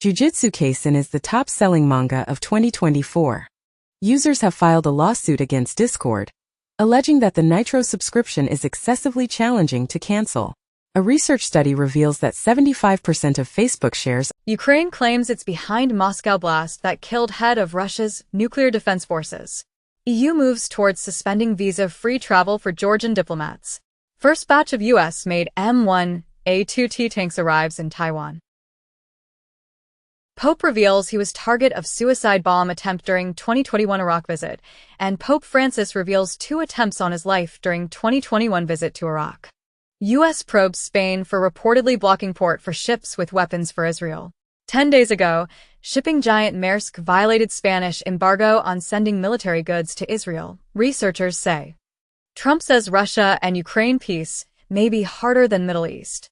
Jujutsu Kaisen is the top-selling manga of 2024. Users have filed a lawsuit against Discord, alleging that the Nitro subscription is excessively challenging to cancel. A research study reveals that 75% of Facebook shares. Ukraine claims it's behind Moscow blast that killed head of Russia's nuclear defense forces. EU moves towards suspending visa-free travel for Georgian diplomats. First batch of US-made M1A2T tanks arrives in Taiwan. Pope reveals he was target of suicide bomb attempt during 2021 Iraq visit, and Pope Francis reveals 2 attempts on his life during 2021 visit to Iraq. U.S. probes Spain for reportedly blocking port for ships with weapons for Israel. 10 days ago, shipping giant Maersk violated Spanish embargo on sending military goods to Israel, researchers say. Trump says Russia and Ukraine peace may be harder than Middle East.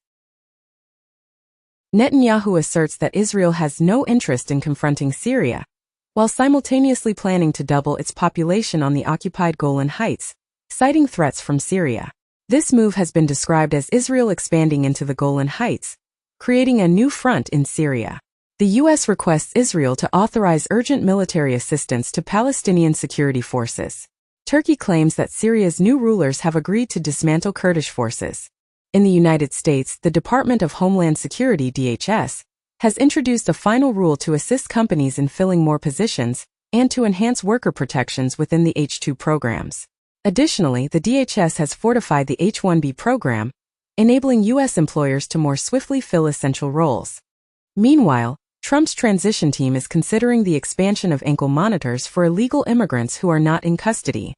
Netanyahu asserts that Israel has no interest in confronting Syria, while simultaneously planning to double its population on the occupied Golan Heights, citing threats from Syria. This move has been described as Israel expanding into the Golan Heights, creating a new front in Syria. The U.S. requests Israel to authorize urgent military assistance to Palestinian security forces. Turkey claims that Syria's new rulers have agreed to dismantle Kurdish forces. In the United States, the Department of Homeland Security (DHS) has introduced a final rule to assist companies in filling more positions and to enhance worker protections within the H-2 programs. Additionally, the DHS has fortified the H-1B program, enabling U.S. employers to more swiftly fill essential roles. Meanwhile, Trump's transition team is considering the expansion of ankle monitors for illegal immigrants who are not in custody.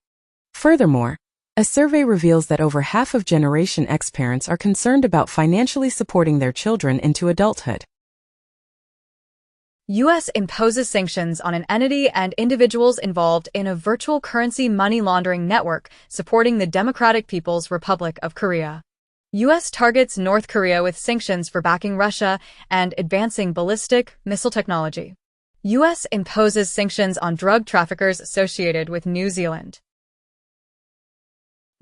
Furthermore, a survey reveals that over half of Generation X parents are concerned about financially supporting their children into adulthood. U.S. imposes sanctions on an entity and individuals involved in a virtual currency money laundering network supporting the Democratic People's Republic of Korea. U.S. targets North Korea with sanctions for backing Russia and advancing ballistic missile technology. U.S. imposes sanctions on drug traffickers associated with New Zealand.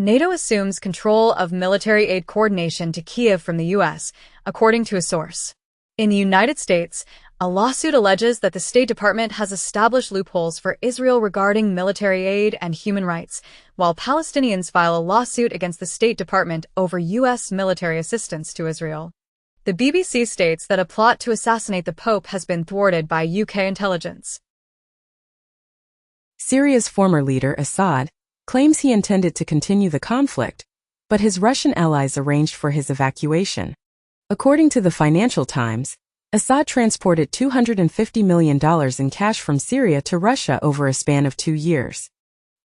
NATO assumes control of military aid coordination to Kyiv from the U.S., according to a source. In the United States, a lawsuit alleges that the State Department has established loopholes for Israel regarding military aid and human rights, while Palestinians file a lawsuit against the State Department over U.S. military assistance to Israel. The BBC states that a plot to assassinate the Pope has been thwarted by UK intelligence. Syria's former leader, Assad, claims he intended to continue the conflict, but his Russian allies arranged for his evacuation. According to the Financial Times, Assad transported $250 million in cash from Syria to Russia over a span of 2 years.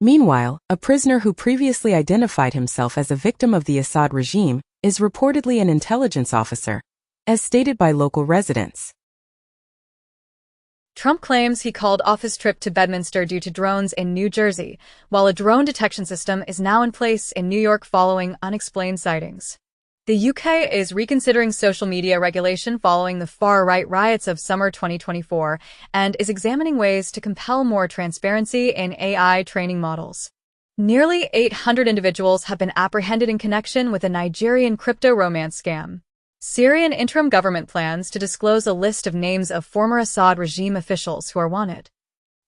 Meanwhile, a prisoner who previously identified himself as a victim of the Assad regime is reportedly an intelligence officer, as stated by local residents. Trump claims he called off his trip to Bedminster due to drones in New Jersey, while a drone detection system is now in place in New York following unexplained sightings. The UK is reconsidering social media regulation following the far-right riots of summer 2024 and is examining ways to compel more transparency in AI training models. Nearly 800 individuals have been apprehended in connection with a Nigerian crypto romance scam. Syrian interim government plans to disclose a list of names of former Assad regime officials who are wanted.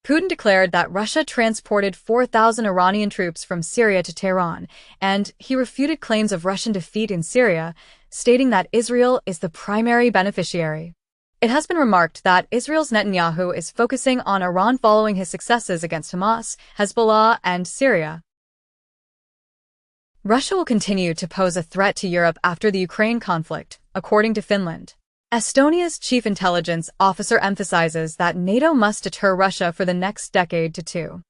Putin declared that Russia transported 4,000 Iranian troops from Syria to Tehran, and he refuted claims of Russian defeat in Syria, stating that Israel is the primary beneficiary. It has been remarked that Israel's Netanyahu is focusing on Iran following his successes against Hamas, Hezbollah, and Syria. Russia will continue to pose a threat to Europe after the Ukraine conflict, according to Finland. Estonia's chief intelligence officer emphasizes that NATO must deter Russia for the next decade to 2.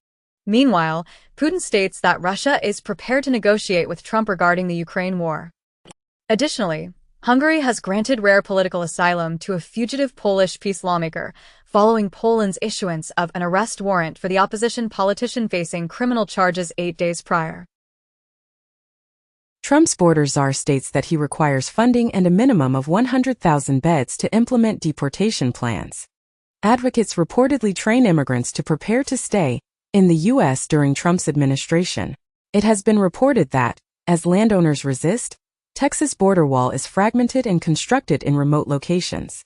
Meanwhile, Putin states that Russia is prepared to negotiate with Trump regarding the Ukraine war. Additionally, Hungary has granted rare political asylum to a fugitive Polish peace lawmaker, following Poland's issuance of an arrest warrant for the opposition politician facing criminal charges 8 days prior. Trump's border czar states that he requires funding and a minimum of 100,000 beds to implement deportation plans. Advocates reportedly train immigrants to prepare to stay in the U.S. during Trump's administration. It has been reported that, as landowners resist, Texas border wall is fragmented and constructed in remote locations.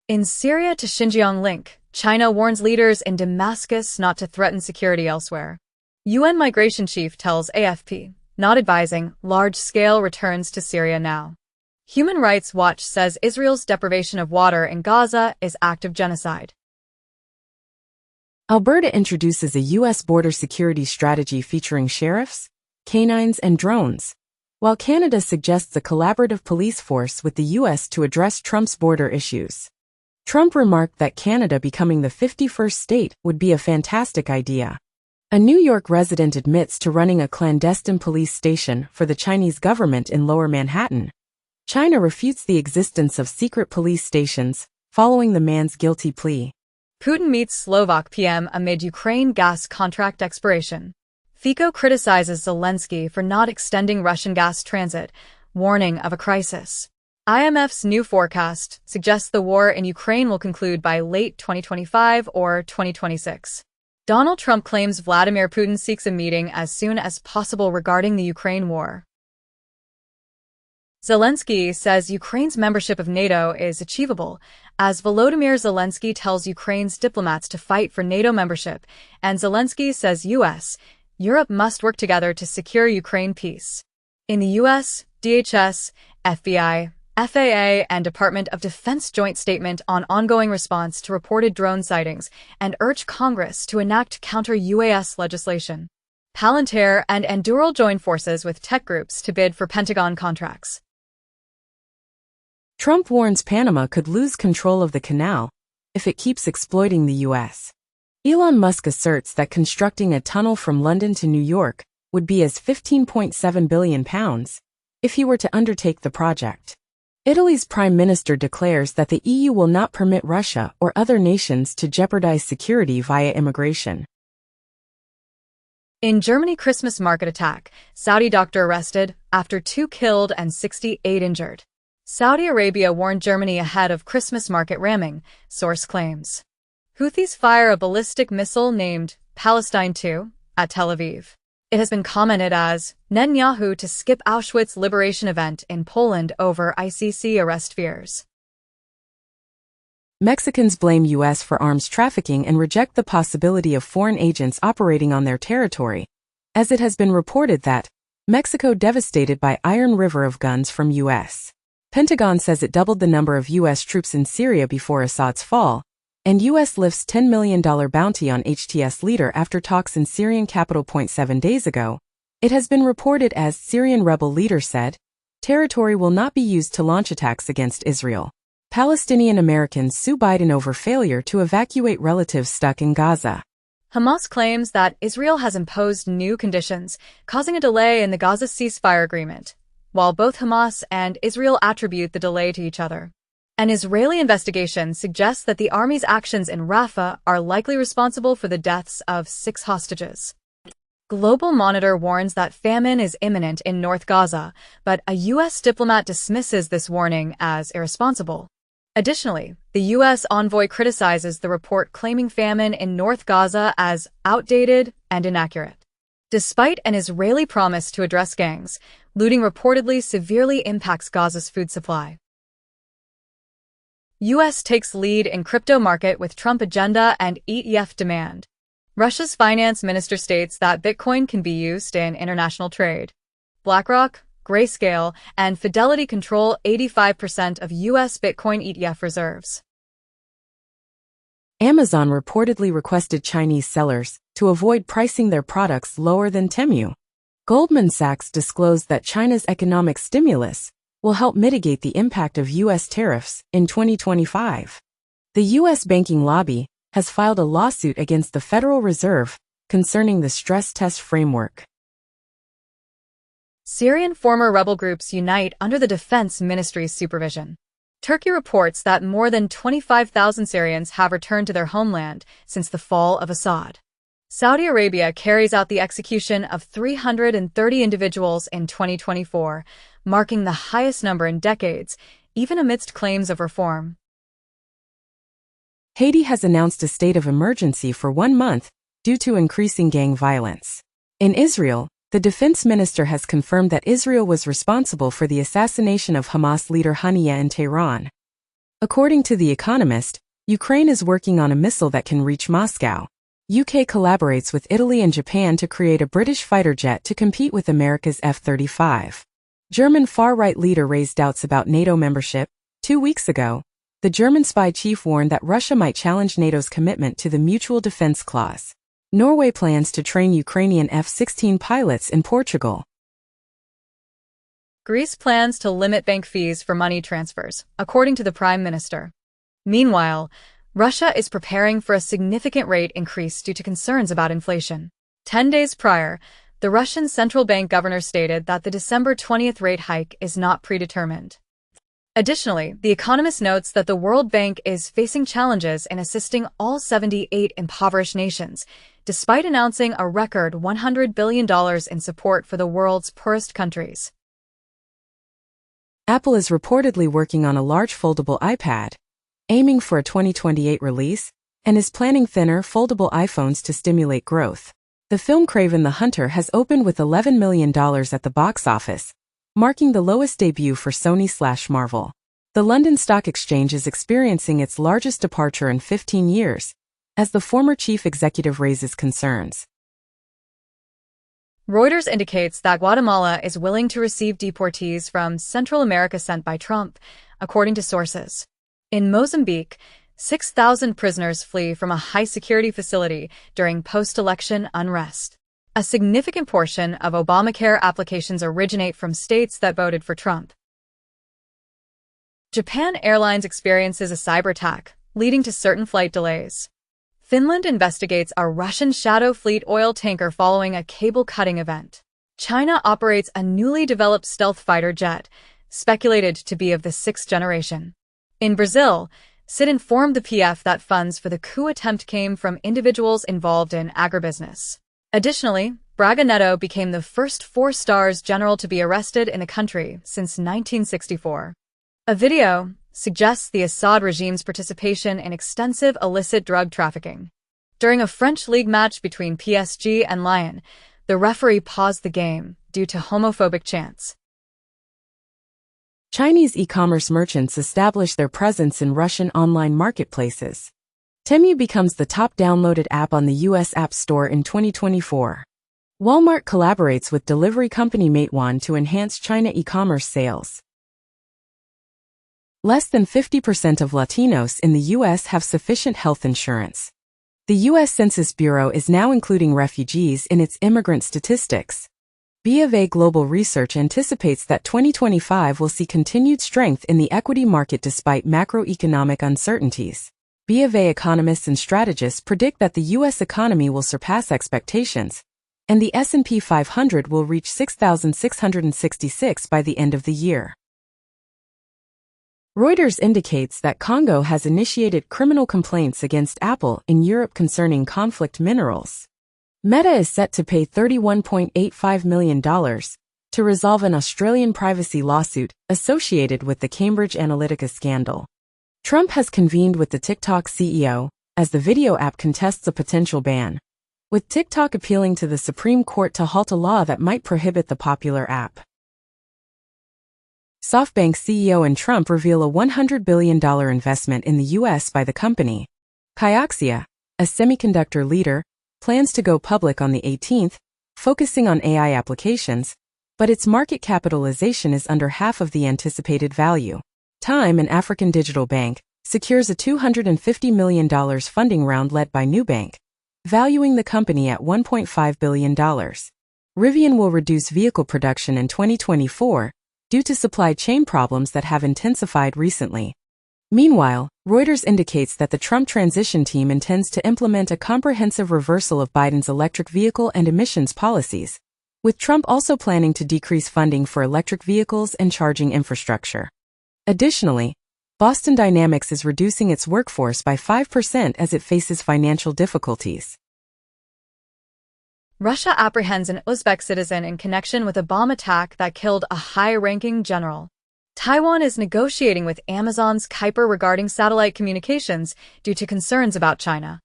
In Syria to Xinjiang link, China warns leaders in Damascus not to threaten security elsewhere. UN migration chief tells AFP, not advising large-scale returns to Syria now. Human Rights Watch says Israel's deprivation of water in Gaza is act of genocide. Alberta introduces a U.S. border security strategy featuring sheriffs, canines, and drones, while Canada suggests a collaborative police force with the U.S. to address Trump's border issues. Trump remarked that Canada becoming the 51st state would be a fantastic idea. A New York resident admits to running a clandestine police station for the Chinese government in Lower Manhattan. China refutes the existence of secret police stations, following the man's guilty plea. Putin meets Slovak PM amid Ukraine gas contract expiration. Fico criticizes Zelensky for not extending Russian gas transit, warning of a crisis. IMF's new forecast suggests the war in Ukraine will conclude by late 2025 or 2026. Donald Trump claims Vladimir Putin seeks a meeting as soon as possible regarding the Ukraine war. Zelensky says Ukraine's membership of NATO is achievable, as Volodymyr Zelensky tells Ukraine's diplomats to fight for NATO membership, and Zelensky says Europe must work together to secure Ukraine peace. In the US, DHS, FBI, FAA, and Department of Defense joint statement on ongoing response to reported drone sightings and urge Congress to enact counter-UAS legislation. Palantir and Anduril join forces with tech groups to bid for Pentagon contracts. Trump warns Panama could lose control of the canal if it keeps exploiting the U.S. Elon Musk asserts that constructing a tunnel from London to New York would be as £15.7 billion if he were to undertake the project. Italy's prime minister declares that the EU will not permit Russia or other nations to jeopardize security via immigration. In Germany, Christmas market attack, Saudi doctor arrested after 2 killed and 68 injured. Saudi Arabia warned Germany ahead of Christmas market ramming, source claims. Houthis fire a ballistic missile named Palestine 2 at Tel Aviv. It has been commented as Netanyahu to skip Auschwitz liberation event in Poland over ICC arrest fears. Mexicans blame U.S. for arms trafficking and reject the possibility of foreign agents operating on their territory, as it has been reported that Mexico devastated by iron river of guns from U.S. Pentagon says it doubled the number of U.S. troops in Syria before Assad's fall, and U.S. lifts $10 million bounty on HTS leader after talks in Syrian capital. 7 days ago, it has been reported as Syrian rebel leader said, territory will not be used to launch attacks against Israel. Palestinian Americans sue Biden over failure to evacuate relatives stuck in Gaza. Hamas claims that Israel has imposed new conditions, causing a delay in the Gaza ceasefire agreement, while both Hamas and Israel attribute the delay to each other. An Israeli investigation suggests that the army's actions in Rafah are likely responsible for the deaths of 6 hostages. Global Monitor warns that famine is imminent in North Gaza, but a U.S. diplomat dismisses this warning as irresponsible. Additionally, the U.S. envoy criticizes the report claiming famine in North Gaza as outdated and inaccurate. Despite an Israeli promise to address gangs, looting reportedly severely impacts Gaza's food supply. U.S. takes lead in crypto market with Trump agenda and ETF demand. Russia's finance minister states that Bitcoin can be used in international trade. BlackRock, Grayscale, and Fidelity control 85% of U.S. Bitcoin ETF reserves. Amazon reportedly requested Chinese sellers to avoid pricing their products lower than Temu. Goldman Sachs disclosed that China's economic stimulus will help mitigate the impact of U.S. tariffs in 2025. The U.S. banking lobby has filed a lawsuit against the Federal Reserve concerning the stress test framework. Syrian former rebel groups unite under the Defense Ministry's supervision. Turkey reports that more than 25,000 Syrians have returned to their homeland since the fall of Assad. Saudi Arabia carries out the execution of 330 individuals in 2024, marking the highest number in decades, even amidst claims of reform. Haiti has announced a state of emergency for 1 month due to increasing gang violence. In Israel, the defense minister has confirmed that Israel was responsible for the assassination of Hamas leader Haniyeh in Tehran. According to The Economist, Ukraine is working on a missile that can reach Moscow. UK collaborates with Italy and Japan to create a British fighter jet to compete with America's F-35. German far-right leader raised doubts about NATO membership. 2 weeks ago, the German spy chief warned that Russia might challenge NATO's commitment to the Mutual Defense Clause. Norway plans to train Ukrainian F-16 pilots in Portugal. Greece plans to limit bank fees for money transfers, according to the Prime Minister. Meanwhile, Russia is preparing for a significant rate increase due to concerns about inflation. 10 days prior, the Russian central bank governor stated that the December 20th rate hike is not predetermined. Additionally, The Economist notes that the World Bank is facing challenges in assisting all 78 impoverished nations, despite announcing a record $100 billion in support for the world's poorest countries. Apple is reportedly working on a large foldable iPad, aiming for a 2028 release, and is planning thinner, foldable iPhones to stimulate growth. The film Kraven the Hunter has opened with $11 million at the box office, marking the lowest debut for Sony/Marvel. The London Stock Exchange is experiencing its largest departure in 15 years, as the former chief executive raises concerns. Reuters indicates that Guatemala is willing to receive deportees from Central America sent by Trump, according to sources. In Mozambique, 6,000 prisoners flee from a high-security facility during post-election unrest. A significant portion of Obamacare applications originate from states that voted for Trump. Japan Airlines experiences a cyber attack, leading to certain flight delays. Finland investigates a Russian shadow fleet oil tanker following a cable-cutting event. China operates a newly developed stealth fighter jet, speculated to be of the 6th generation. In Brazil, CID informed the PF that funds for the coup attempt came from individuals involved in agribusiness. Additionally, Braga Neto became the first 4-stars general to be arrested in the country since 1964. A video suggests the Assad regime's participation in extensive illicit drug trafficking. During a French league match between PSG and Lyon, the referee paused the game due to homophobic chants. Chinese e-commerce merchants establish their presence in Russian online marketplaces. Temu becomes the top downloaded app on the U.S. App Store in 2024. Walmart collaborates with delivery company Meituan to enhance China e-commerce sales. Less than 50% of Latinos in the U.S. have sufficient health insurance. The U.S. Census Bureau is now including refugees in its immigrant statistics. BofA Global Research anticipates that 2025 will see continued strength in the equity market despite macroeconomic uncertainties. BofA economists and strategists predict that the U.S. economy will surpass expectations, and the S&P 500 will reach 6,666 by the end of the year. Reuters indicates that Congo has initiated criminal complaints against Apple in Europe concerning conflict minerals. Meta is set to pay $31.85 million to resolve an Australian privacy lawsuit associated with the Cambridge Analytica scandal. Trump has convened with the TikTok CEO as the video app contests a potential ban, with TikTok appealing to the Supreme Court to halt a law that might prohibit the popular app. SoftBank CEO and Trump reveal a $100 billion investment in the U.S. by the company. Kioxia, a semiconductor leader, plans to go public on the 18th, focusing on AI applications, but its market capitalization is under half of the anticipated value. Time, an African digital bank, secures a $250 million funding round led by Nubank, valuing the company at $1.5 billion. Rivian will reduce vehicle production in 2024 due to supply chain problems that have intensified recently. Meanwhile, Reuters indicates that the Trump transition team intends to implement a comprehensive reversal of Biden's electric vehicle and emissions policies, with Trump also planning to decrease funding for electric vehicles and charging infrastructure. Additionally, Boston Dynamics is reducing its workforce by 5% as it faces financial difficulties. Russia apprehends an Uzbek citizen in connection with a bomb attack that killed a high-ranking general. Taiwan is negotiating with Amazon's Kuiper regarding satellite communications due to concerns about China.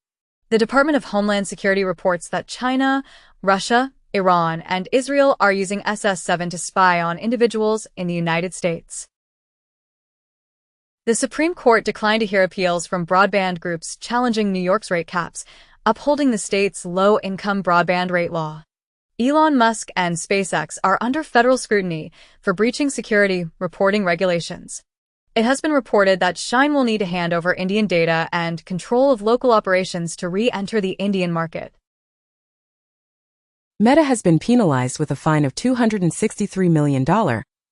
The Department of Homeland Security reports that China, Russia, Iran, and Israel are using SS-7 to spy on individuals in the United States. The Supreme Court declined to hear appeals from broadband groups challenging New York's rate caps, upholding the state's low-income broadband rate law. Elon Musk and SpaceX are under federal scrutiny for breaching security reporting regulations. It has been reported that Shine will need to hand over Indian data and control of local operations to re-enter the Indian market. Meta has been penalized with a fine of $263 million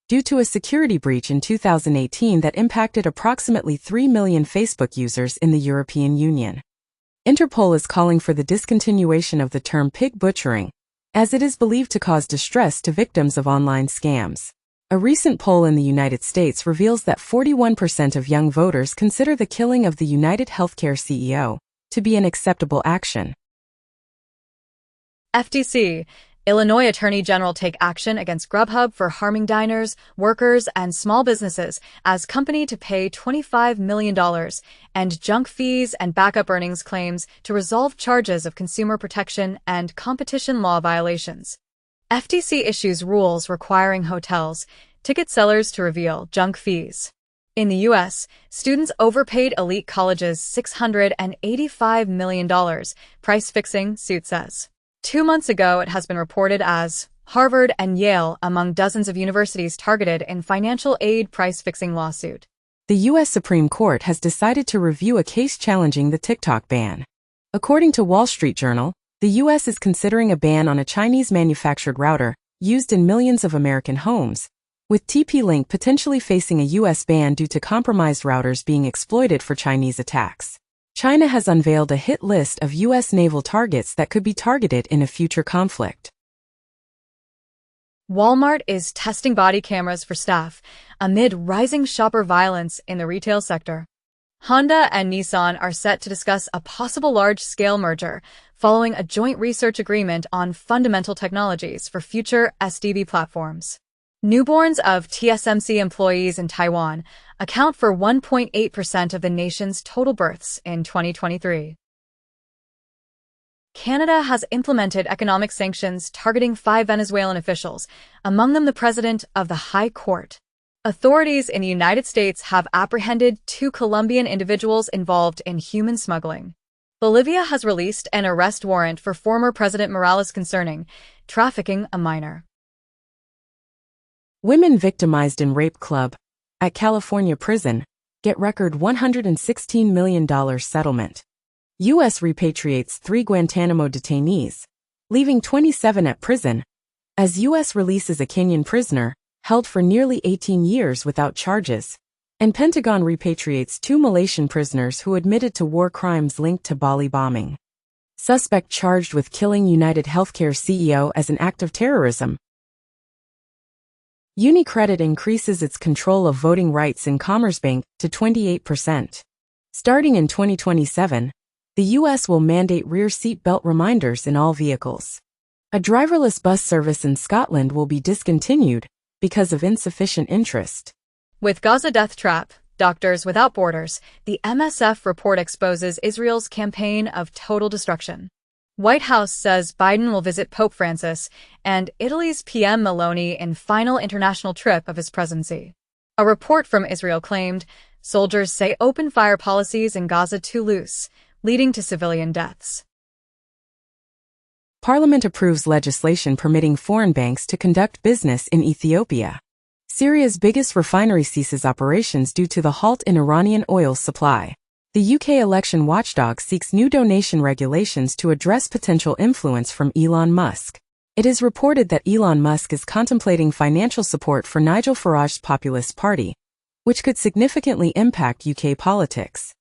due to a security breach in 2018 that impacted approximately 3 million Facebook users in the European Union. Interpol is calling for the discontinuation of the term pig butchering, as it is believed to cause distress to victims of online scams. A recent poll in the United States reveals that 41% of young voters consider the killing of the United Healthcare CEO to be an acceptable action. FTC. Illinois Attorney General take action against Grubhub for harming diners, workers, and small businesses as company to pay $25 million and junk fees and backup earnings claims to resolve charges of consumer protection and competition law violations. FTC issues rules requiring hotels, ticket sellers to reveal junk fees. In the U.S., students overpaid elite colleges $685 million, price-fixing, suit says. 2 months ago, it has been reported as Harvard and Yale among dozens of universities targeted in financial aid price-fixing lawsuit. The U.S. Supreme Court has decided to review a case challenging the TikTok ban. According to Wall Street Journal, the U.S. is considering a ban on a Chinese-manufactured router used in millions of American homes, with TP-Link potentially facing a U.S. ban due to compromised routers being exploited for Chinese attacks. China has unveiled a hit list of U.S. naval targets that could be targeted in a future conflict. Walmart is testing body cameras for staff amid rising shopper violence in the retail sector. Honda and Nissan are set to discuss a possible large-scale merger following a joint research agreement on fundamental technologies for future SDV platforms. Newborns of TSMC employees in Taiwan account for 1.8% of the nation's total births in 2023. Canada has implemented economic sanctions targeting 5 Venezuelan officials, among them the president of the High Court. Authorities in the United States have apprehended 2 Colombian individuals involved in human smuggling. Bolivia has released an arrest warrant for former President Morales concerning trafficking a minor. Women victimized in rape club at California prison get record $116 million settlement. U.S. repatriates 3 Guantanamo detainees, leaving 27 at prison, as U.S. releases a Kenyan prisoner held for nearly 18 years without charges, and Pentagon repatriates 2 Malaysian prisoners who admitted to war crimes linked to Bali bombing. Suspect charged with killing United Healthcare CEO as an act of terrorism. UniCredit increases its control of voting rights in Commerzbank to 28%. Starting in 2027, the U.S. will mandate rear seat belt reminders in all vehicles. A driverless bus service in Scotland will be discontinued because of insufficient interest. With Gaza death trap, Doctors Without Borders, the MSF report exposes Israel's campaign of total destruction. White House says Biden will visit Pope Francis and Italy's PM Meloni in final international trip of his presidency. A report from Israel claimed soldiers say open fire policies in Gaza too loose, leading to civilian deaths. Parliament approves legislation permitting foreign banks to conduct business in Ethiopia. Syria's biggest refinery ceases operations due to the halt in Iranian oil supply. The UK election watchdog seeks new donation regulations to address potential influence from Elon Musk. It is reported that Elon Musk is contemplating financial support for Nigel Farage's Populist Party, which could significantly impact UK politics.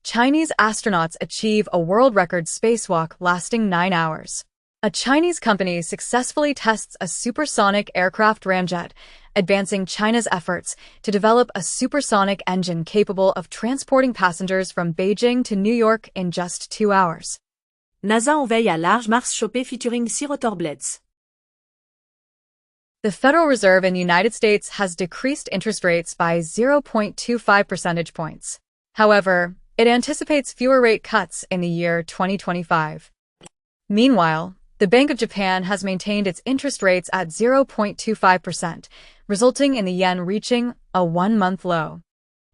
Chinese astronauts achieve a world record spacewalk lasting 9 hours. A Chinese company successfully tests a supersonic aircraft ramjet, advancing China's efforts to develop a supersonic engine capable of transporting passengers from Beijing to New York in just 2 hours. NASA enveille à large Mars chopé featuring 6 rotorblades. The Federal Reserve in the United States has decreased interest rates by 0.25 percentage points. However, it anticipates fewer rate cuts in the year 2025. Meanwhile, the Bank of Japan has maintained its interest rates at 0.25%, resulting in the yen reaching a one-month low.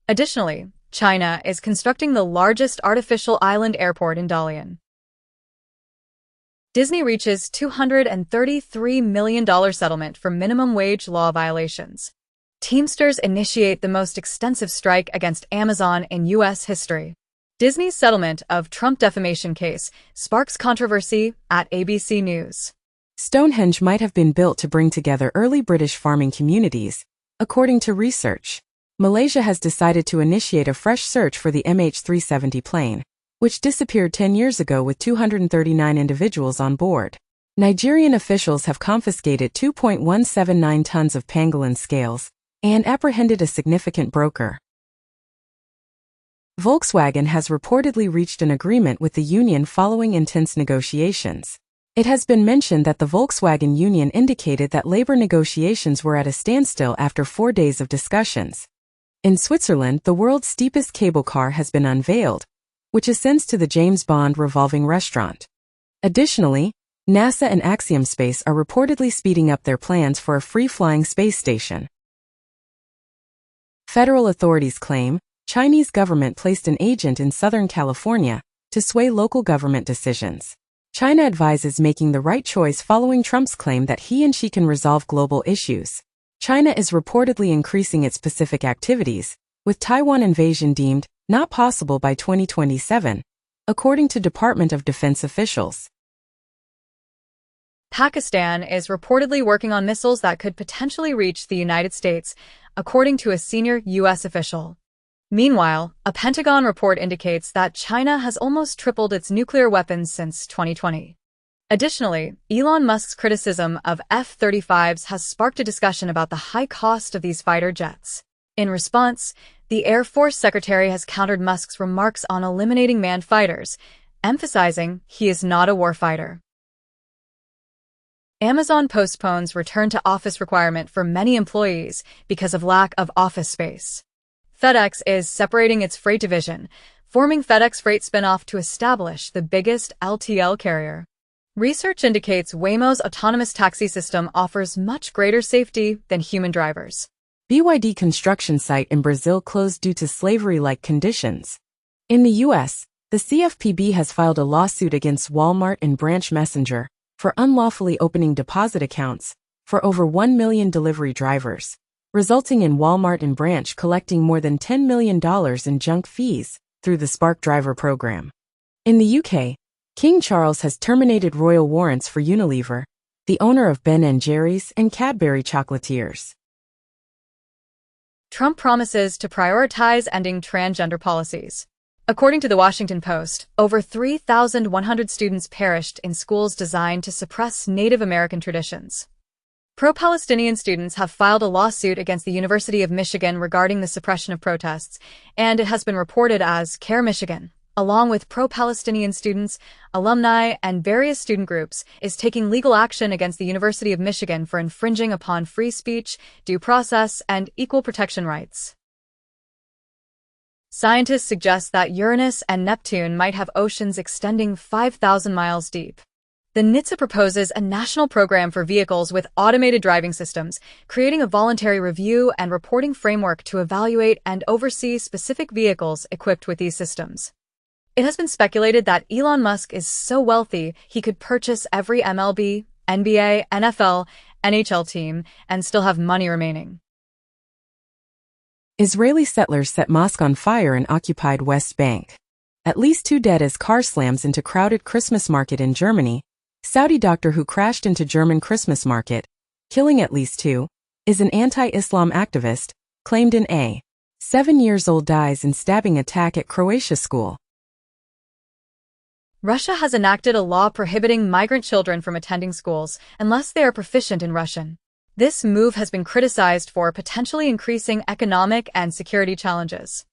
Additionally, China is constructing the largest artificial island airport in Dalian. Disney reaches $233 million settlement for minimum wage law violations. Teamsters initiate the most extensive strike against Amazon in U.S. history. Disney's settlement of Trump defamation case sparks controversy at ABC News. Stonehenge might have been built to bring together early British farming communities, according to research. Malaysia has decided to initiate a fresh search for the MH370 plane, which disappeared 10 years ago with 239 individuals on board. Nigerian officials have confiscated 2.179 tons of pangolin scales and apprehended a significant broker. Volkswagen has reportedly reached an agreement with the union following intense negotiations. It has been mentioned that the Volkswagen union indicated that labor negotiations were at a standstill after 4 days of discussions. In Switzerland, the world's steepest cable car has been unveiled, which ascends to the James Bond revolving restaurant. Additionally, NASA and Axiom Space are reportedly speeding up their plans for a free-flying space station. Federal authorities claim Chinese government placed an agent in Southern California to sway local government decisions. China advises making the right choice following Trump's claim that he and she can resolve global issues. China is reportedly increasing its Pacific activities, with Taiwan invasion deemed not possible by 2027, according to Department of Defense officials. Pakistan is reportedly working on missiles that could potentially reach the United States, according to a senior U.S. official. Meanwhile, a Pentagon report indicates that China has almost tripled its nuclear weapons since 2020. Additionally, Elon Musk's criticism of F-35s has sparked a discussion about the high cost of these fighter jets. In response, the Air Force Secretary has countered Musk's remarks on eliminating manned fighters, emphasizing he is not a warfighter. Amazon postpones return-to-office requirement for many employees because of lack of office space. FedEx is separating its freight division, forming FedEx Freight spinoff to establish the biggest LTL carrier. Research indicates Waymo's autonomous taxi system offers much greater safety than human drivers. BYD construction site in Brazil closed due to slavery-like conditions. In the U.S., the CFPB has filed a lawsuit against Walmart and Branch Messenger for unlawfully opening deposit accounts for over 1 million delivery drivers, resulting in Walmart and Branch collecting more than $10 million in junk fees through the Spark Driver program. In the UK, King Charles has terminated royal warrants for Unilever, the owner of Ben & Jerry's and Cadbury chocolatiers. Trump promises to prioritize ending transgender policies. According to the Washington Post, over 3,100 students perished in schools designed to suppress Native American traditions. Pro-Palestinian students have filed a lawsuit against the University of Michigan regarding the suppression of protests, and it has been reported as Care Michigan, along with pro-Palestinian students, alumni, and various student groups, is taking legal action against the University of Michigan for infringing upon free speech, due process, and equal protection rights. Scientists suggest that Uranus and Neptune might have oceans extending 5,000 miles deep. The NHTSA proposes a national program for vehicles with automated driving systems, creating a voluntary review and reporting framework to evaluate and oversee specific vehicles equipped with these systems. It has been speculated that Elon Musk is so wealthy he could purchase every MLB, NBA, NFL, NHL team and still have money remaining. Israeli settlers set mosque on fire in occupied West Bank. At least 2 dead as car slams into crowded Christmas market in Germany. Saudi doctor who crashed into German Christmas market, killing at least 2, is an anti-Islam activist, claimed in a 7-year-old dies in stabbing attack at Croatia school. Russia has enacted a law prohibiting migrant children from attending schools unless they are proficient in Russian. This move has been criticized for potentially increasing economic and security challenges.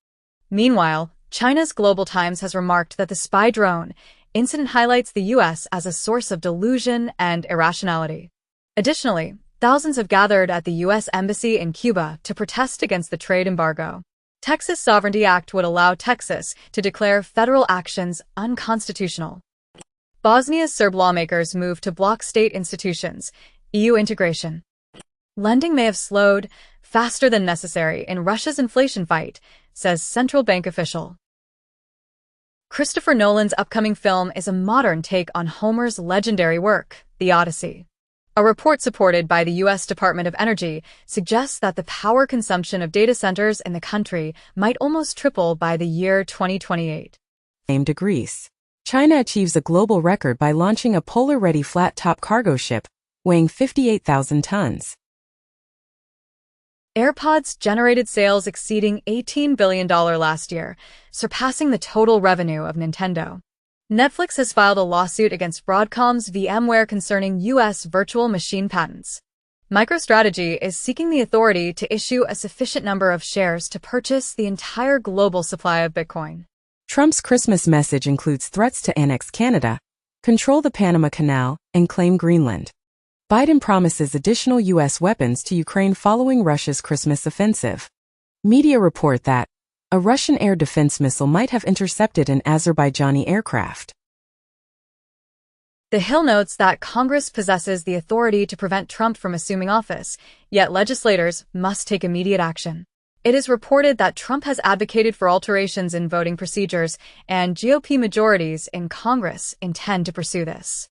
Meanwhile, China's Global Times has remarked that the spy drone incident highlights the U.S. as a source of delusion and irrationality. Additionally, thousands have gathered at the U.S. Embassy in Cuba to protest against the trade embargo. Texas Sovereignty Act would allow Texas to declare federal actions unconstitutional. Bosnia's Serb lawmakers move to block state institutions, EU integration. Lending may have slowed, faster than necessary in Russia's inflation fight, says central bank official. Christopher Nolan's upcoming film is a modern take on Homer's legendary work, The Odyssey. A report supported by the U.S. Department of Energy suggests that the power consumption of data centers in the country might almost triple by the year 2028. Named to Greece. China achieves a global record by launching a polar-ready flat-top cargo ship, weighing 58,000 tons. AirPods generated sales exceeding $18 billion last year, surpassing the total revenue of Nintendo. Netflix has filed a lawsuit against Broadcom's VMware concerning U.S. virtual machine patents. MicroStrategy is seeking the authority to issue a sufficient number of shares to purchase the entire global supply of Bitcoin. Trump's Christmas message includes threats to annex Canada, control the Panama Canal, and claim Greenland. Biden promises additional U.S. weapons to Ukraine following Russia's Christmas offensive. Media report that a Russian air defense missile might have intercepted an Azerbaijani aircraft. The Hill notes that Congress possesses the authority to prevent Trump from assuming office, yet legislators must take immediate action. It is reported that Trump has advocated for alterations in voting procedures, and GOP majorities in Congress intend to pursue this.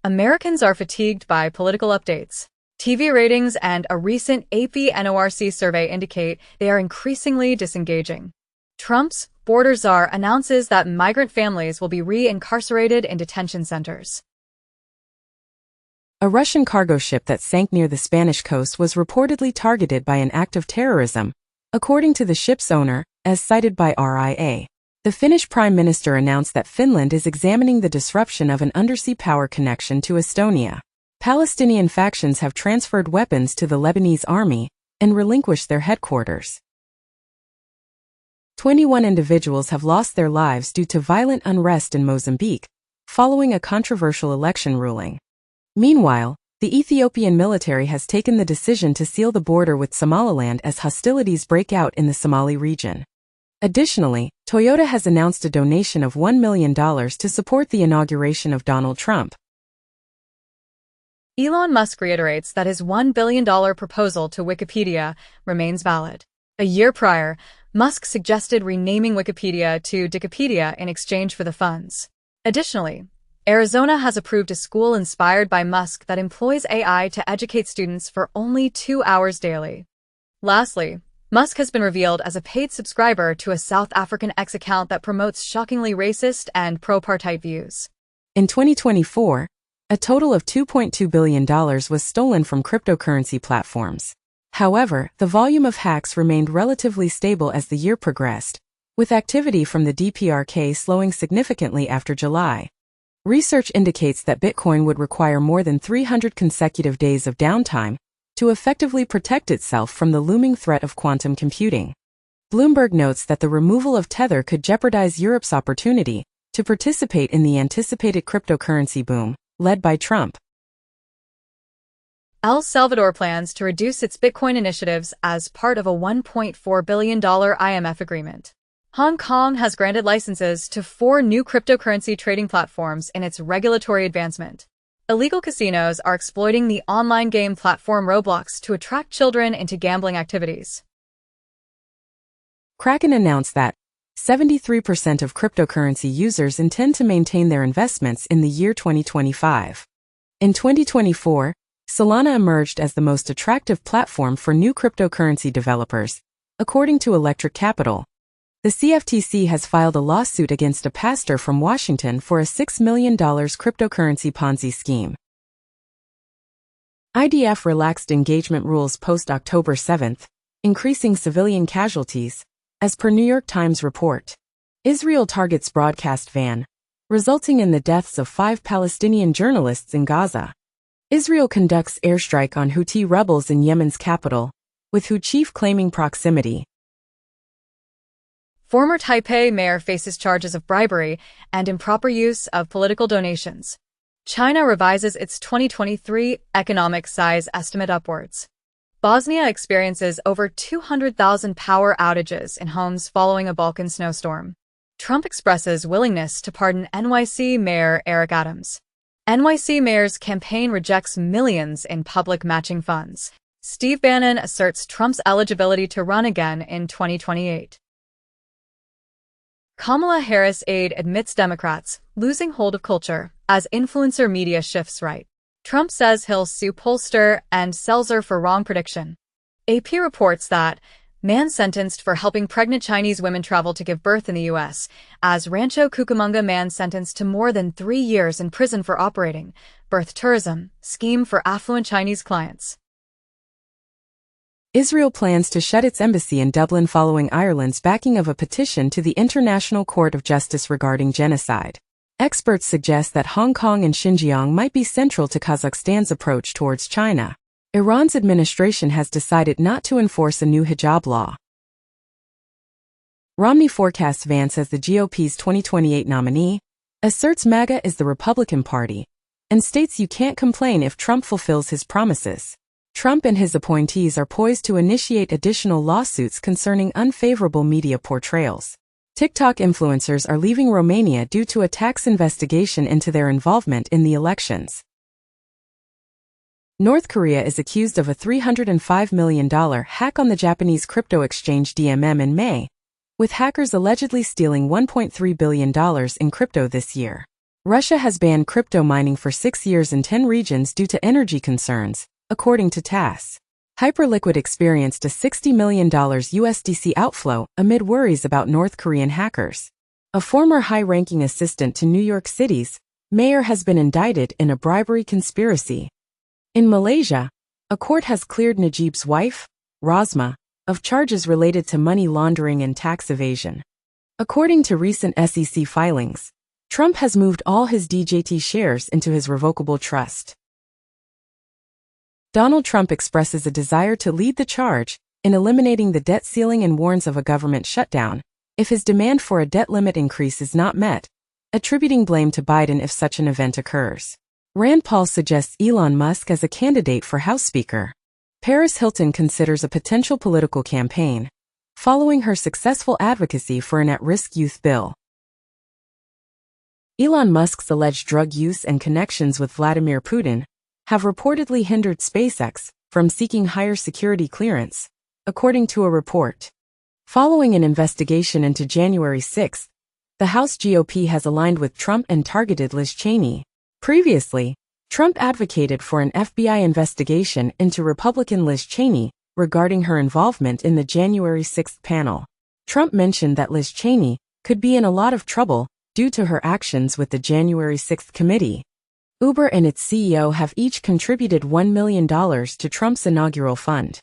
Americans are fatigued by political updates. TV ratings and a recent AP NORC survey indicate they are increasingly disengaging. Trump's border czar announces that migrant families will be re-incarcerated in detention centers. A Russian cargo ship that sank near the Spanish coast was reportedly targeted by an act of terrorism, according to the ship's owner, as cited by RIA. The Finnish Prime Minister announced that Finland is examining the disruption of an undersea power connection to Estonia. Palestinian factions have transferred weapons to the Lebanese army and relinquished their headquarters. 21 individuals have lost their lives due to violent unrest in Mozambique, following a controversial election ruling. Meanwhile, the Ethiopian military has taken the decision to seal the border with Somaliland as hostilities break out in the Somali region. Additionally, Toyota has announced a donation of $1 million to support the inauguration of Donald Trump. Elon Musk reiterates that his $1 billion proposal to Wikipedia remains valid. A year prior, Musk suggested renaming Wikipedia to Dikipedia in exchange for the funds. Additionally, Arizona has approved a school inspired by Musk that employs AI to educate students for only 2 hours daily. Lastly, Musk has been revealed as a paid subscriber to a South African X account that promotes shockingly racist and pro-apartheid views. In 2024, a total of $2.2 billion was stolen from cryptocurrency platforms. However, the volume of hacks remained relatively stable as the year progressed, with activity from the DPRK slowing significantly after July. Research indicates that Bitcoin would require more than 300 consecutive days of downtime to effectively protect itself from the looming threat of quantum computing. Bloomberg notes that the removal of Tether could jeopardize Europe's opportunity to participate in the anticipated cryptocurrency boom, led by Trump. El Salvador plans to reduce its Bitcoin initiatives as part of a $1.4 billion IMF agreement. Hong Kong has granted licenses to 4 new cryptocurrency trading platforms in its regulatory advancement. Illegal casinos are exploiting the online game platform Roblox to attract children into gambling activities. Kraken announced that 73% of cryptocurrency users intend to maintain their investments in the year 2025. In 2024, Solana emerged as the most attractive platform for new cryptocurrency developers, according to Electric Capital. The CFTC has filed a lawsuit against a pastor from Washington for a $6 million cryptocurrency Ponzi scheme. IDF relaxed engagement rules post-October 7, increasing civilian casualties, as per New York Times report. Israel targets broadcast van, resulting in the deaths of 5 Palestinian journalists in Gaza. Israel conducts airstrike on Houthi rebels in Yemen's capital, with Houthi chief claiming proximity. Former Taipei mayor faces charges of bribery and improper use of political donations. China revises its 2023 economic size estimate upwards. Bosnia experiences over 200,000 power outages in homes following a Balkan snowstorm. Trump expresses willingness to pardon NYC Mayor Eric Adams. NYC Mayor's campaign rejects millions in public matching funds. Steve Bannon asserts Trump's eligibility to run again in 2028. Kamala Harris aide admits Democrats losing hold of culture as influencer media shifts right. Trump says he'll sue pollster and Seltzer for wrong prediction. AP reports that man sentenced for helping pregnant Chinese women travel to give birth in the U.S., as Rancho Cucamonga man sentenced to more than 3 years in prison for operating birth tourism scheme for affluent Chinese clients. Israel plans to shut its embassy in Dublin following Ireland's backing of a petition to the International Court of Justice regarding genocide. Experts suggest that Hong Kong and Xinjiang might be central to Kazakhstan's approach towards China. Iran's administration has decided not to enforce a new hijab law. Romney forecasts Vance as the GOP's 2028 nominee, asserts MAGA is the Republican Party, and states you can't complain if Trump fulfills his promises. Trump and his appointees are poised to initiate additional lawsuits concerning unfavorable media portrayals. TikTok influencers are leaving Romania due to a tax investigation into their involvement in the elections. North Korea is accused of a $305 million hack on the Japanese crypto exchange DMM in May, with hackers allegedly stealing $1.3 billion in crypto this year. Russia has banned crypto mining for 6 years in 10 regions due to energy concerns, according to TASS. Hyperliquid experienced a $60 million USDC outflow amid worries about North Korean hackers. A former high-ranking assistant to New York City's mayor has been indicted in a bribery conspiracy. In Malaysia, a court has cleared Najib's wife, Rosmah, of charges related to money laundering and tax evasion. According to recent SEC filings, Trump has moved all his DJT shares into his revocable trust. Donald Trump expresses a desire to lead the charge in eliminating the debt ceiling and warns of a government shutdown if his demand for a debt limit increase is not met, attributing blame to Biden if such an event occurs. Rand Paul suggests Elon Musk as a candidate for House Speaker. Paris Hilton considers a potential political campaign, following her successful advocacy for an at-risk youth bill. Elon Musk's alleged drug use and connections with Vladimir Putin have reportedly hindered SpaceX from seeking higher security clearance, according to a report. Following an investigation into January 6, the House GOP has aligned with Trump and targeted Liz Cheney. Previously, Trump advocated for an FBI investigation into Republican Liz Cheney regarding her involvement in the January 6 panel. Trump mentioned that Liz Cheney could be in a lot of trouble due to her actions with the January 6 committee. Uber and its CEO have each contributed $1 million to Trump's inaugural fund.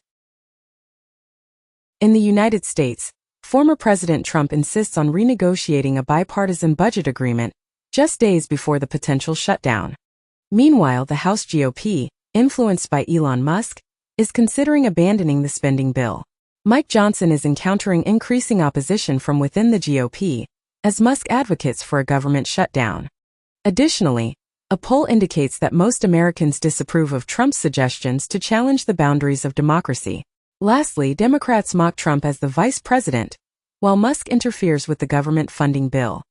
In the United States, former President Trump insists on renegotiating a bipartisan budget agreement just days before the potential shutdown. Meanwhile, the House GOP, influenced by Elon Musk, is considering abandoning the spending bill. Mike Johnson is encountering increasing opposition from within the GOP, as Musk advocates for a government shutdown. Additionally, a poll indicates that most Americans disapprove of Trump's suggestions to challenge the boundaries of democracy. Lastly, Democrats mock Trump as the vice president, while Musk interferes with the government funding bill.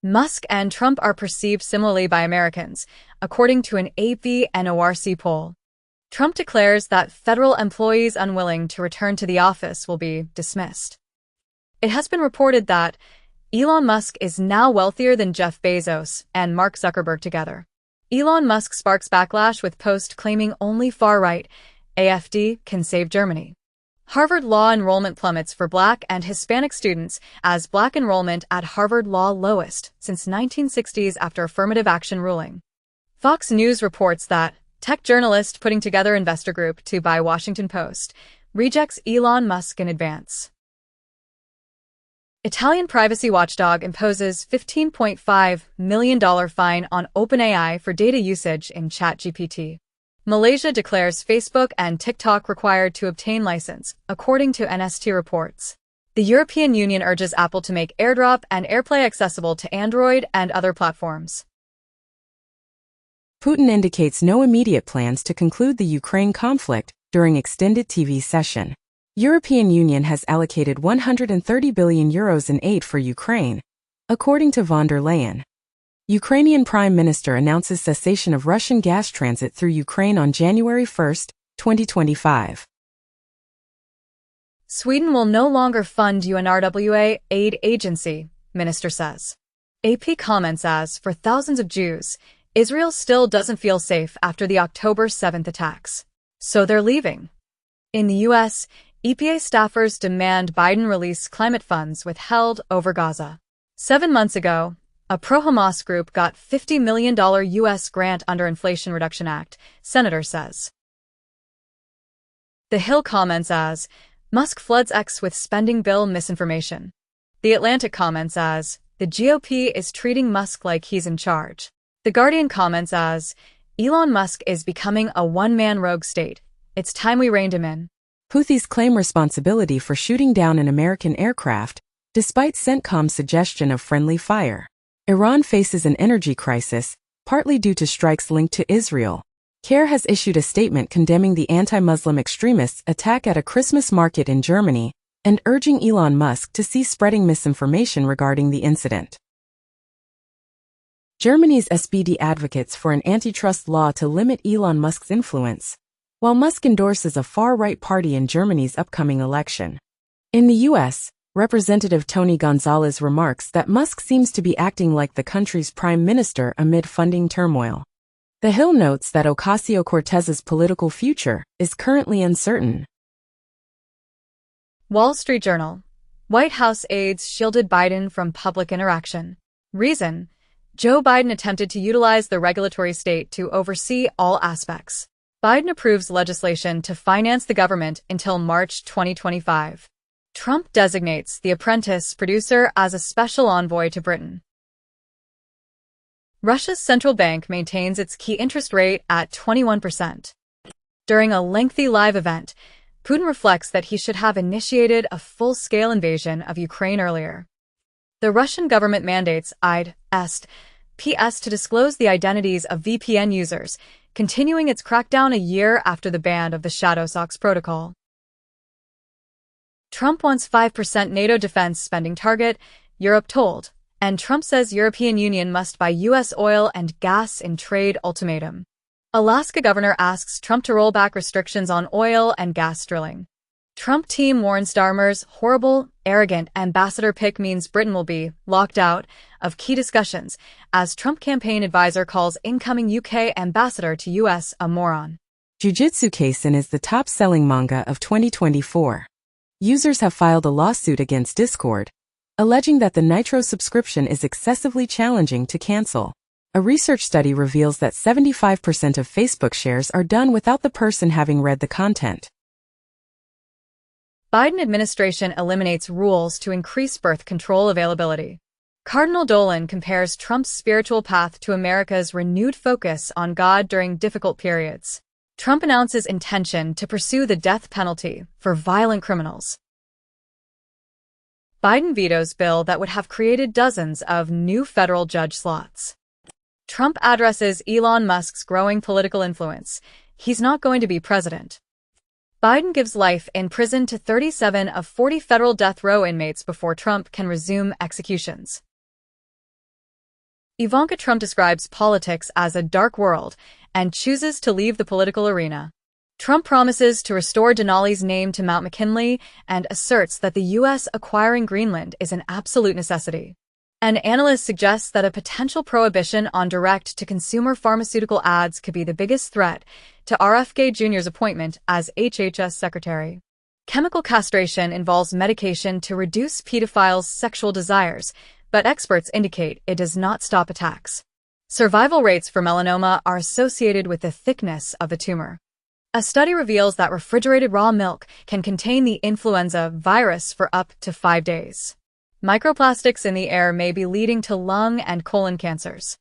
Musk and Trump are perceived similarly by Americans, according to an AP NORC poll. Trump declares that federal employees unwilling to return to the office will be dismissed. It has been reported that Elon Musk is now wealthier than Jeff Bezos and Mark Zuckerberg together. Elon Musk sparks backlash with post claiming only far-right AfD can save Germany. Harvard Law enrollment plummets for Black and Hispanic students as Black enrollment at Harvard Law lowest since 1960s after affirmative action ruling. Fox News reports that tech journalist putting together investor group to buy Washington Post rejects Elon Musk in advance. Italian privacy watchdog imposes $15.5 million fine on OpenAI for data usage in ChatGPT. Malaysia declares Facebook and TikTok required to obtain license, according to NST reports. The European Union urges Apple to make AirDrop and AirPlay accessible to Android and other platforms. Putin indicates no immediate plans to conclude the Ukraine conflict during extended TV session. European Union has allocated €130 billion in aid for Ukraine, according to von der Leyen. Ukrainian Prime Minister announces cessation of Russian gas transit through Ukraine on January 1, 2025. Sweden will no longer fund UNRWA aid agency, minister says. AP comments as, for thousands of Jews, Israel still doesn't feel safe after the October 7th attacks. So they're leaving. In the U.S., EPA staffers demand Biden release climate funds withheld over Gaza. 7 months ago, a pro-Hamas group got $50 million U.S. grant under Inflation Reduction Act, senator says. The Hill comments as, Musk floods X with spending bill misinformation. The Atlantic comments as, the GOP is treating Musk like he's in charge. The Guardian comments as, Elon Musk is becoming a one-man rogue state. It's time we reined him in. Houthis claim responsibility for shooting down an American aircraft, despite CENTCOM's suggestion of friendly fire. Iran faces an energy crisis, partly due to strikes linked to Israel. CARE has issued a statement condemning the anti-Muslim extremists' attack at a Christmas market in Germany and urging Elon Musk to cease spreading misinformation regarding the incident. Germany's SPD advocates for an antitrust law to limit Elon Musk's influence, while Musk endorses a far-right party in Germany's upcoming election. In the U.S., Representative Tony Gonzalez remarks that Musk seems to be acting like the country's prime minister amid funding turmoil. The Hill notes that Ocasio-Cortez's political future is currently uncertain. Wall Street Journal. White House aides shielded Biden from public interaction. Reason: Joe Biden attempted to utilize the regulatory state to oversee all aspects. Biden approves legislation to finance the government until March 2025. Trump designates The Apprentice producer as a special envoy to Britain. Russia's central bank maintains its key interest rate at 21%. During a lengthy live event, Putin reflects that he should have initiated a full-scale invasion of Ukraine earlier. The Russian government mandates IDS-PS to disclose the identities of VPN users, continuing its crackdown a year after the ban of the Shadow Socks protocol. Trump wants 5% NATO defense spending target, Europe told, and Trump says European Union must buy U.S. oil and gas in trade ultimatum. Alaska governor asks Trump to roll back restrictions on oil and gas drilling. Trump team warns Starmer's horrible, arrogant ambassador pick means Britain will be locked out of key discussions, as Trump campaign advisor calls incoming UK ambassador to US a moron. Jujutsu Kaisen is the top-selling manga of 2024. Users have filed a lawsuit against Discord, alleging that the Nitro subscription is excessively challenging to cancel. A research study reveals that 75% of Facebook shares are done without the person having read the content. Biden administration eliminates rules to increase birth control availability. Cardinal Dolan compares Trump's spiritual path to America's renewed focus on God during difficult periods. Trump announces intention to pursue the death penalty for violent criminals. Biden vetoes bill that would have created dozens of new federal judge slots. Trump addresses Elon Musk's growing political influence. He's not going to be president. Biden gives life in prison to 37 of 40 federal death row inmates before Trump can resume executions. Ivanka Trump describes politics as a dark world and chooses to leave the political arena. Trump promises to restore Denali's name to Mount McKinley and asserts that the U.S. acquiring Greenland is an absolute necessity. An analyst suggests that a potential prohibition on direct-to-consumer pharmaceutical ads could be the biggest threat to RFK Jr.'s appointment as HHS Secretary. Chemical castration involves medication to reduce pedophiles' sexual desires, but experts indicate it does not stop attacks. Survival rates for melanoma are associated with the thickness of the tumor. A study reveals that refrigerated raw milk can contain the influenza virus for up to 5 days. Microplastics in the air may be leading to lung and colon cancers.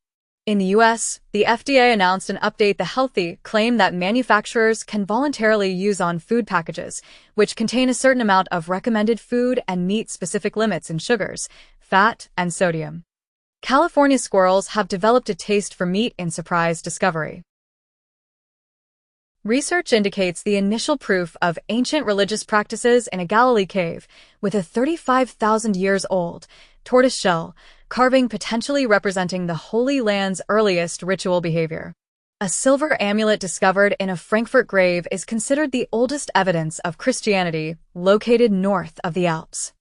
In the U.S., the FDA announced an update the healthy claim that manufacturers can voluntarily use on food packages, which contain a certain amount of recommended food and meet specific limits in sugars, fat, and sodium. California squirrels have developed a taste for meat in surprise discovery. Research indicates the initial proof of ancient religious practices in a Galilee cave with a 35,000 years old tortoiseshell carving potentially representing the Holy Land's earliest ritual behavior. A silver amulet discovered in a Frankfurt grave is considered the oldest evidence of Christianity located north of the Alps.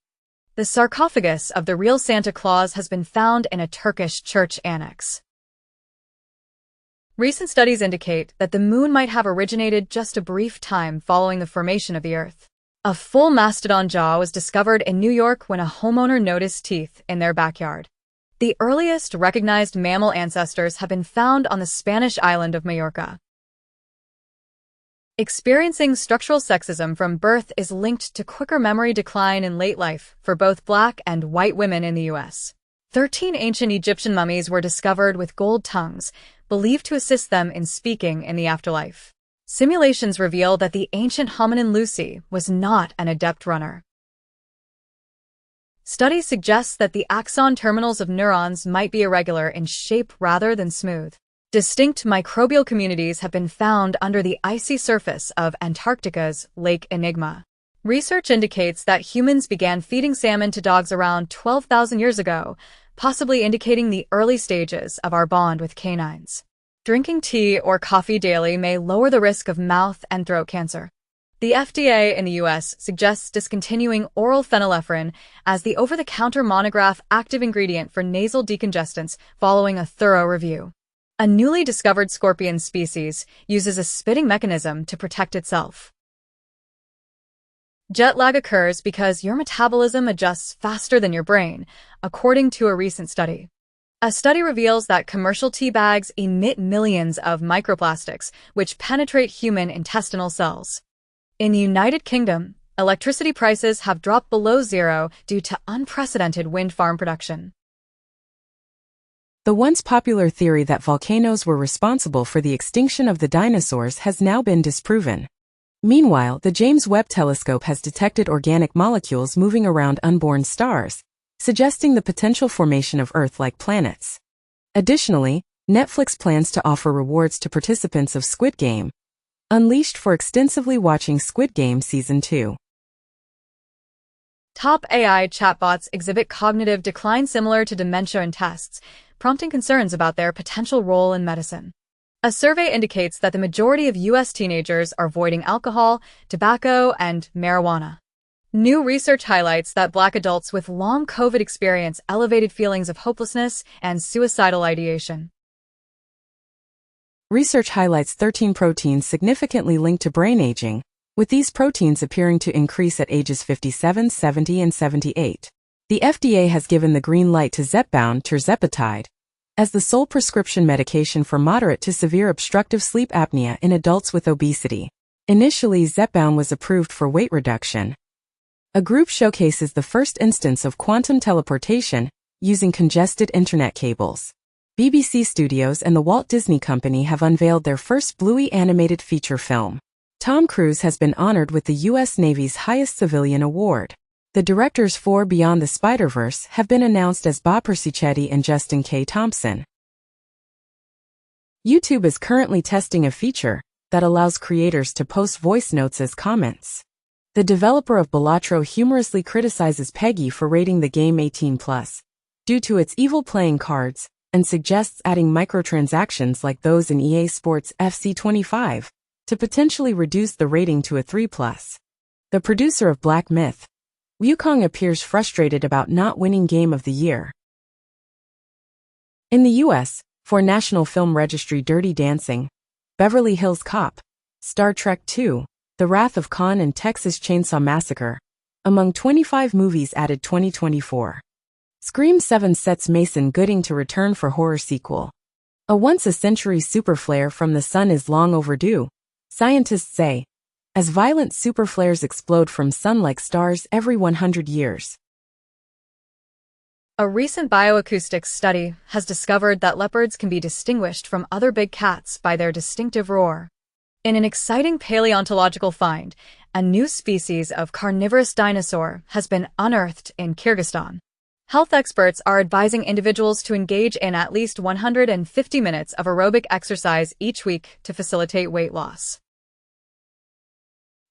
The sarcophagus of the real Santa Claus has been found in a Turkish church annex. Recent studies indicate that the moon might have originated just a brief time following the formation of the Earth. A full mastodon jaw was discovered in New York when a homeowner noticed teeth in their backyard. The earliest recognized mammal ancestors have been found on the Spanish island of Majorca. Experiencing structural sexism from birth is linked to quicker memory decline in late life for both Black and white women in the U.S. 13 ancient Egyptian mummies were discovered with gold tongues, believed to assist them in speaking in the afterlife. Simulations reveal that the ancient hominin Lucy was not an adept runner. Studies suggest that the axon terminals of neurons might be irregular in shape rather than smooth. Distinct microbial communities have been found under the icy surface of Antarctica's Lake Enigma. Research indicates that humans began feeding salmon to dogs around 12,000 years ago, possibly indicating the early stages of our bond with canines. Drinking tea or coffee daily may lower the risk of mouth and throat cancer. The FDA in the U.S. suggests discontinuing oral phenylephrine as the over-the-counter monograph active ingredient for nasal decongestants following a thorough review. A newly discovered scorpion species uses a spitting mechanism to protect itself. Jet lag occurs because your metabolism adjusts faster than your brain, according to a recent study. A study reveals that commercial tea bags emit millions of microplastics, which penetrate human intestinal cells. In the United Kingdom, electricity prices have dropped below zero due to unprecedented wind farm production. The once popular theory that volcanoes were responsible for the extinction of the dinosaurs has now been disproven. Meanwhile, the James Webb Telescope has detected organic molecules moving around unborn stars, suggesting the potential formation of Earth-like planets. Additionally, Netflix plans to offer rewards to participants of Squid Game, unleashed for extensively watching Squid Game Season 2. Top AI chatbots exhibit cognitive decline similar to dementia in tests, prompting concerns about their potential role in medicine. A survey indicates that the majority of U.S. teenagers are avoiding alcohol, tobacco, and marijuana. New research highlights that Black adults with long COVID experience elevated feelings of hopelessness and suicidal ideation. Research highlights 13 proteins significantly linked to brain aging, with these proteins appearing to increase at ages 57, 70, and 78. The FDA has given the green light to Zepbound tirzepatide as the sole prescription medication for moderate to severe obstructive sleep apnea in adults with obesity. Initially, Zepbound was approved for weight reduction. A group showcases the first instance of quantum teleportation using congested internet cables. BBC Studios and the Walt Disney Company have unveiled their first Bluey animated feature film. Tom Cruise has been honored with the U.S. Navy's highest civilian award. The directors for Beyond the Spider-Verse have been announced as Bob Persichetti and Justin K. Thompson. YouTube is currently testing a feature that allows creators to post voice notes as comments. The developer of Balatro humorously criticizes Peggy for rating the game 18+ due to its evil playing cards, and suggests adding microtransactions like those in EA Sports FC 25 to potentially reduce the rating to a 3+. The producer of Black Myth, Wukong, appears frustrated about not winning Game of the Year. In the U.S., for National Film Registry Dirty Dancing, Beverly Hills Cop, Star Trek II, The Wrath of Khan, and Texas Chainsaw Massacre, among 25 movies added 2024. Scream 7 sets Mason Gooding to return for horror sequel. A once-a-century super flare from the sun is long overdue, scientists say, as violent super flares explode from sun-like stars every 100 years. A recent bioacoustics study has discovered that leopards can be distinguished from other big cats by their distinctive roar. In an exciting paleontological find, a new species of carnivorous dinosaur has been unearthed in Kyrgyzstan. Health experts are advising individuals to engage in at least 150 minutes of aerobic exercise each week to facilitate weight loss.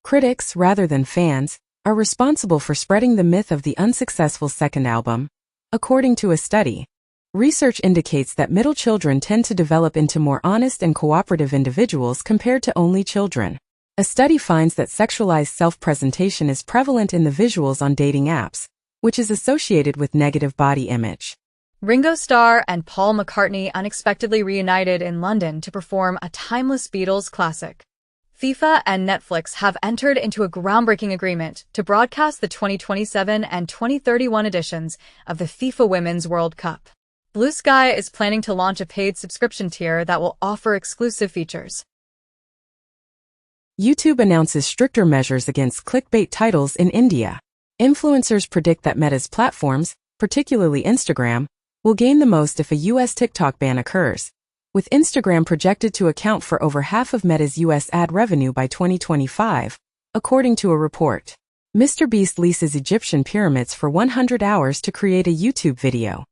Critics, rather than fans, are responsible for spreading the myth of the unsuccessful second album, according to a study. Research indicates that middle children tend to develop into more honest and cooperative individuals compared to only children. A study finds that sexualized self-presentation is prevalent in the visuals on dating apps, which is associated with negative body image. Ringo Starr and Paul McCartney unexpectedly reunited in London to perform a timeless Beatles classic. FIFA and Netflix have entered into a groundbreaking agreement to broadcast the 2027 and 2031 editions of the FIFA Women's World Cup. Blue Sky is planning to launch a paid subscription tier that will offer exclusive features. YouTube announces stricter measures against clickbait titles in India. Influencers predict that Meta's platforms, particularly Instagram, will gain the most if a U.S. TikTok ban occurs, with Instagram projected to account for over half of Meta's U.S. ad revenue by 2025, according to a report. Mr. Beast leases Egyptian pyramids for 100 hours to create a YouTube video.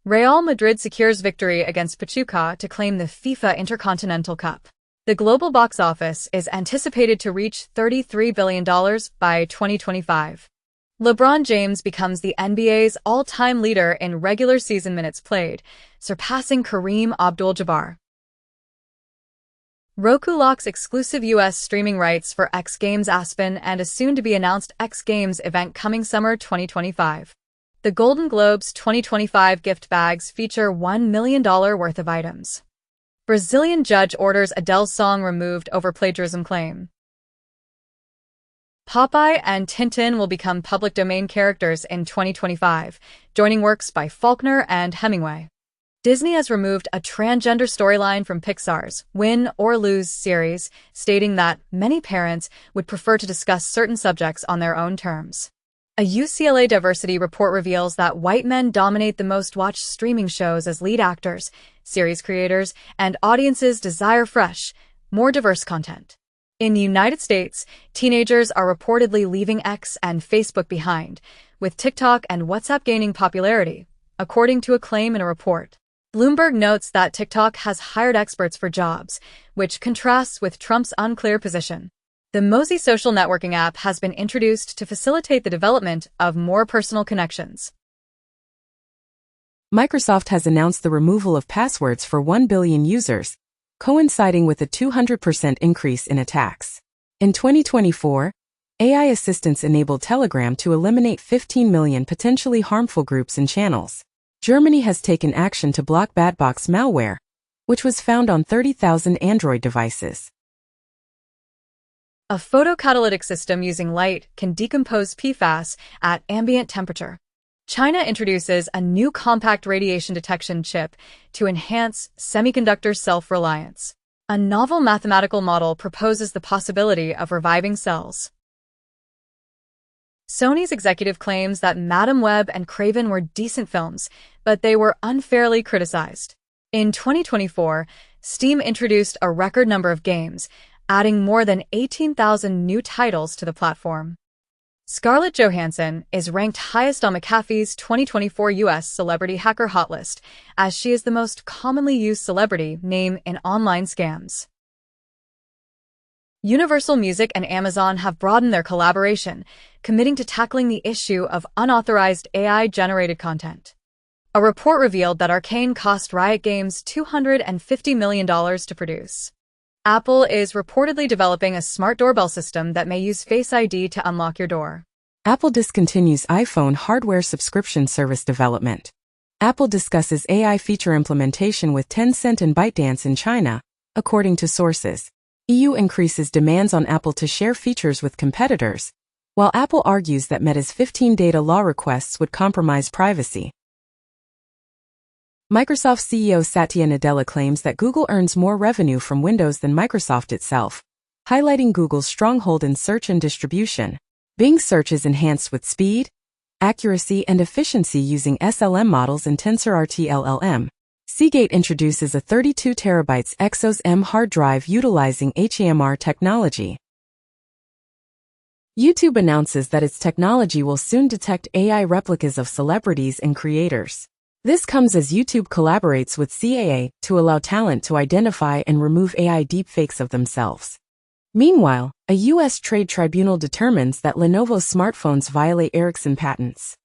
Real Madrid secures victory against Pachuca to claim the FIFA Intercontinental Cup. The global box office is anticipated to reach $33 billion by 2025. LeBron James becomes the NBA's all-time leader in regular season minutes played, surpassing Kareem Abdul-Jabbar. Roku locks exclusive U.S. streaming rights for X Games Aspen and a soon-to-be-announced X Games event coming summer 2025. The Golden Globes 2025 gift bags feature $1 million worth of items. Brazilian judge orders Adele's song removed over plagiarism claim. Popeye and Tintin will become public domain characters in 2025, joining works by Faulkner and Hemingway. Disney has removed a transgender storyline from Pixar's Win or Lose series, stating that many parents would prefer to discuss certain subjects on their own terms. A UCLA diversity report reveals that white men dominate the most watched streaming shows as lead actors, series creators, and audiences desire fresh, more diverse content. In the United States, teenagers are reportedly leaving X and Facebook behind, with TikTok and WhatsApp gaining popularity, according to a claim in a report. Bloomberg notes that TikTok has hired experts for jobs, which contrasts with Trump's unclear position. The Mozy social networking app has been introduced to facilitate the development of more personal connections. Microsoft has announced the removal of passwords for 1 billion users, coinciding with a 200% increase in attacks. In 2024, AI assistants enabled Telegram to eliminate 15 million potentially harmful groups and channels. Germany has taken action to block Badbox malware, which was found on 30,000 Android devices. A photocatalytic system using light can decompose PFAS at ambient temperature. China introduces a new compact radiation detection chip to enhance semiconductor self-reliance. A novel mathematical model proposes the possibility of reviving cells. Sony's executive claims that Madam Web and Craven were decent films, but they were unfairly criticized. In 2024, Steam introduced a record number of games, adding more than 18,000 new titles to the platform. Scarlett Johansson is ranked highest on McAfee's 2024 U.S. Celebrity Hacker Hot List, as she is the most commonly used celebrity name in online scams. Universal Music and Amazon have broadened their collaboration, committing to tackling the issue of unauthorized AI-generated content. A report revealed that Arcane cost Riot Games $250 million to produce. Apple is reportedly developing a smart doorbell system that may use Face ID to unlock your door. Apple discontinues iPhone hardware subscription service development. Apple discusses AI feature implementation with Tencent and ByteDance in China, according to sources. EU increases demands on Apple to share features with competitors, while Apple argues that Meta's 15 data law requests would compromise privacy. Microsoft CEO Satya Nadella claims that Google earns more revenue from Windows than Microsoft itself, highlighting Google's stronghold in search and distribution. Bing search is enhanced with speed, accuracy, and efficiency using SLM models and TensorRT LLM. Seagate introduces a 32 TB Exos M hard drive utilizing HAMR technology. YouTube announces that its technology will soon detect AI replicas of celebrities and creators. This comes as YouTube collaborates with CAA to allow talent to identify and remove AI deepfakes of themselves. Meanwhile, a U.S. trade tribunal determines that Lenovo smartphones violate Ericsson patents.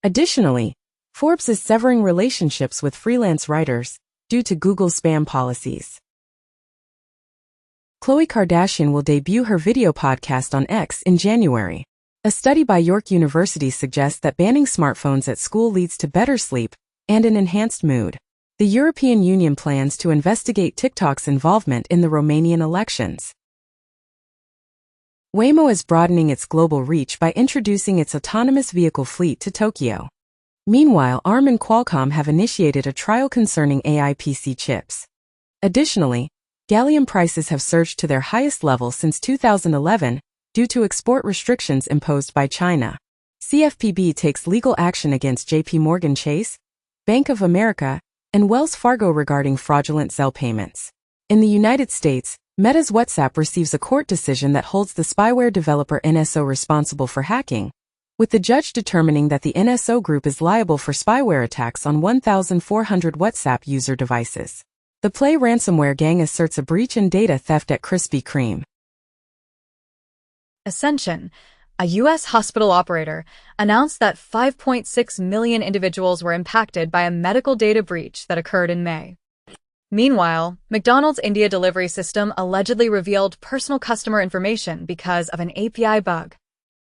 Additionally, Forbes is severing relationships with freelance writers due to Google's spam policies. Khloe Kardashian will debut her video podcast on X in January. A study by York University suggests that banning smartphones at school leads to better sleep and an enhanced mood. The European Union plans to investigate TikTok's involvement in the Romanian elections. Waymo is broadening its global reach by introducing its autonomous vehicle fleet to Tokyo. Meanwhile, ARM and Qualcomm have initiated a trial concerning AI PC chips. Additionally, gallium prices have surged to their highest level since 2011 due to export restrictions imposed by China. CFPB takes legal action against JP Morgan Chase, Bank of America, and Wells Fargo regarding fraudulent Zelle payments. In the United States, Meta's WhatsApp receives a court decision that holds the spyware developer NSO responsible for hacking, with the judge determining that the NSO group is liable for spyware attacks on 1,400 WhatsApp user devices. The Play ransomware gang asserts a breach in data theft at Krispy Kreme. Ascension, a U.S. hospital operator, announced that 5.6 million individuals were impacted by a medical data breach that occurred in May. Meanwhile, McDonald's India delivery system allegedly revealed personal customer information because of an API bug.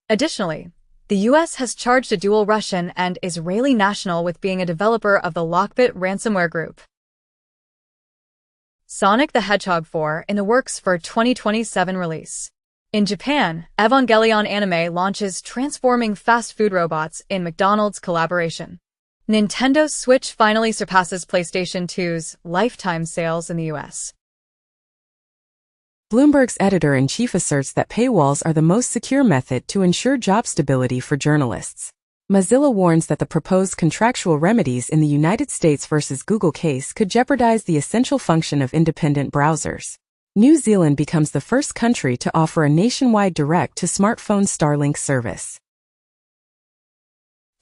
Additionally, the U.S. has charged a dual Russian and Israeli national with being a developer of the Lockbit ransomware group. Sonic the Hedgehog 4 in the works for 2027 release. In Japan, Evangelion Anime launches transforming fast food robots in McDonald's collaboration. Nintendo Switch finally surpasses PlayStation 2's lifetime sales in the US. Bloomberg's editor-in-chief asserts that paywalls are the most secure method to ensure job stability for journalists. Mozilla warns that the proposed contractual remedies in the United States versus Google case could jeopardize the essential function of independent browsers. New Zealand becomes the first country to offer a nationwide direct-to-smartphone Starlink service.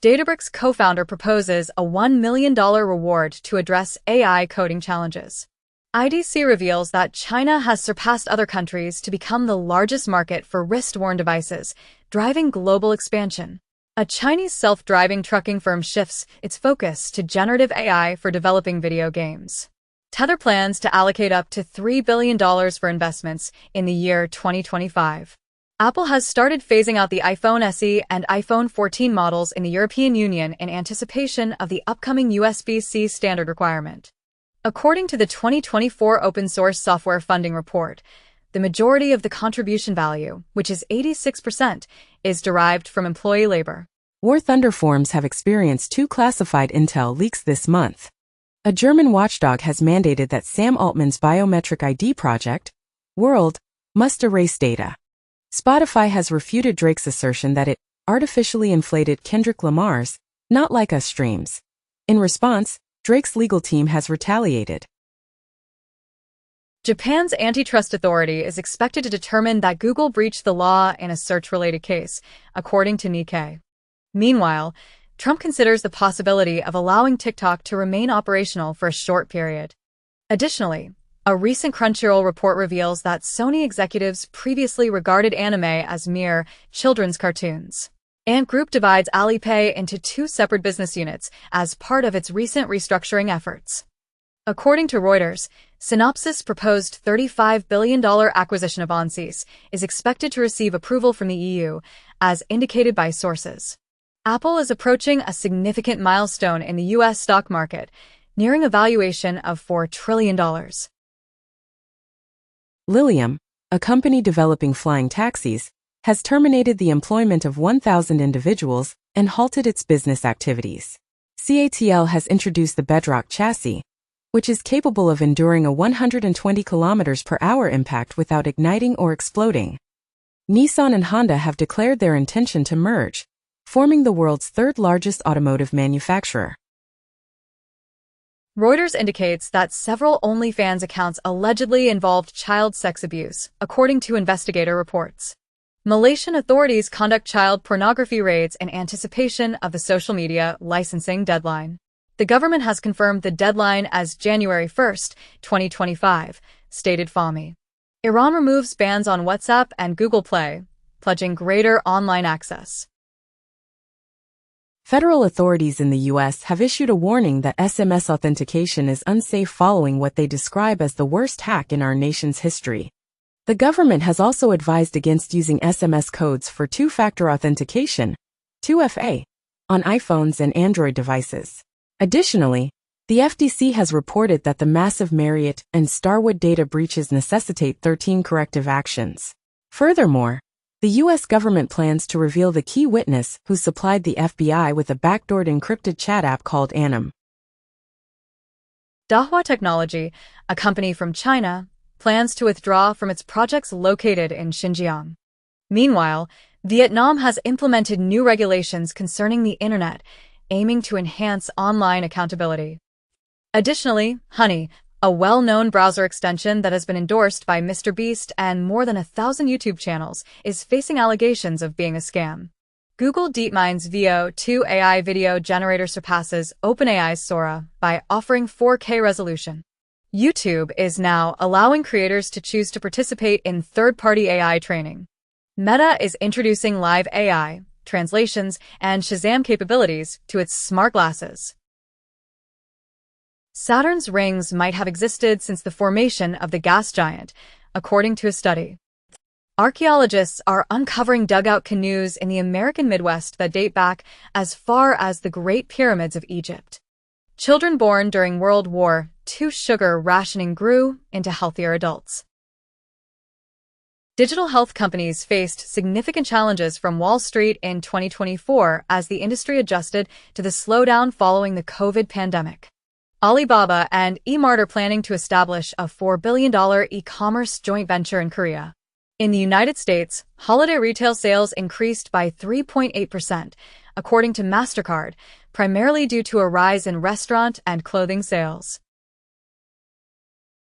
Databricks co-founder proposes a $1 million reward to address AI coding challenges. IDC reveals that China has surpassed other countries to become the largest market for wrist-worn devices, driving global expansion. A Chinese self-driving trucking firm shifts its focus to generative AI for developing video games. Tether plans to allocate up to $3 billion for investments in the year 2025. Apple has started phasing out the iPhone SE and iPhone 14 models in the European Union in anticipation of the upcoming USB-C standard requirement. According to the 2024 Open Source Software Funding Report, the majority of the contribution value, which is 86%, is derived from employee labor. War Thunder forums have experienced 2 classified intel leaks this month. A German watchdog has mandated that Sam Altman's biometric ID project, World, must erase data. Spotify has refuted Drake's assertion that it artificially inflated Kendrick Lamar's Not Like Us streams. In response, Drake's legal team has retaliated. Japan's antitrust authority is expected to determine that Google breached the law in a search-related case, according to Nikkei. Meanwhile, Trump considers the possibility of allowing TikTok to remain operational for a short period. Additionally, a recent Crunchyroll report reveals that Sony executives previously regarded anime as mere children's cartoons. Ant Group divides Alipay into 2 separate business units as part of its recent restructuring efforts. According to Reuters, Synopsys' proposed $35 billion acquisition of Onsys is expected to receive approval from the EU, as indicated by sources. Apple is approaching a significant milestone in the U.S. stock market, nearing a valuation of $4 trillion. Lilium, a company developing flying taxis, has terminated the employment of 1,000 individuals and halted its business activities. CATL has introduced the Bedrock chassis, which is capable of enduring a 120 km/h impact without igniting or exploding. Nissan and Honda have declared their intention to merge, forming the world's 3rd largest automotive manufacturer. Reuters indicates that several OnlyFans accounts allegedly involved child sex abuse, according to investigator reports. Malaysian authorities conduct child pornography raids in anticipation of the social media licensing deadline. The government has confirmed the deadline as January 1, 2025, stated Fahmy. Iran removes bans on WhatsApp and Google Play, pledging greater online access. Federal authorities in the U.S. have issued a warning that SMS authentication is unsafe following what they describe as the worst hack in our nation's history. The government has also advised against using SMS codes for two-factor authentication, 2FA, on iPhones and Android devices. Additionally, the FTC has reported that the massive Marriott and Starwood data breaches necessitate 13 corrective actions. Furthermore, the U.S. government plans to reveal the key witness who supplied the FBI with a backdoored encrypted chat app called Anim. Dahua Technology, a company from China, plans to withdraw from its projects located in Xinjiang. Meanwhile, Vietnam has implemented new regulations concerning the internet, aiming to enhance online accountability. Additionally, Honey, a well-known browser extension that has been endorsed by MrBeast and more than 1,000 YouTube channels, is facing allegations of being a scam. Google DeepMind's Veo 2 AI video generator surpasses OpenAI's Sora by offering 4K resolution. YouTube is now allowing creators to choose to participate in third-party AI training. Meta is introducing live AI, translations, and Shazam capabilities to its smart glasses. Saturn's rings might have existed since the formation of the gas giant, according to a study. Archaeologists are uncovering dugout canoes in the American Midwest that date back as far as the Great Pyramids of Egypt. Children born during World War II sugar rationing grew into healthier adults. Digital health companies faced significant challenges from Wall Street in 2024 as the industry adjusted to the slowdown following the COVID pandemic. Alibaba and eMart are planning to establish a $4 billion e-commerce joint venture in Korea. In the United States, holiday retail sales increased by 3.8%, according to MasterCard, primarily due to a rise in restaurant and clothing sales.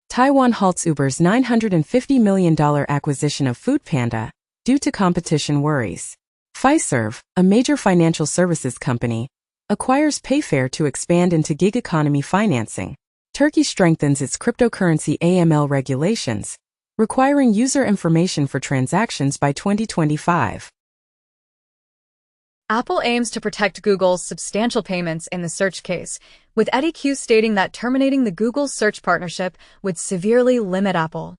Taiwan halts Uber's $950 million acquisition of foodpanda due to competition worries. Fiserv, a major financial services company, acquires Payfare to expand into gig economy financing. Turkey strengthens its cryptocurrency AML regulations, requiring user information for transactions by 2025. Apple aims to protect Google's substantial payments in the search case, with Eddie Q stating that terminating the Google search partnership would severely limit Apple.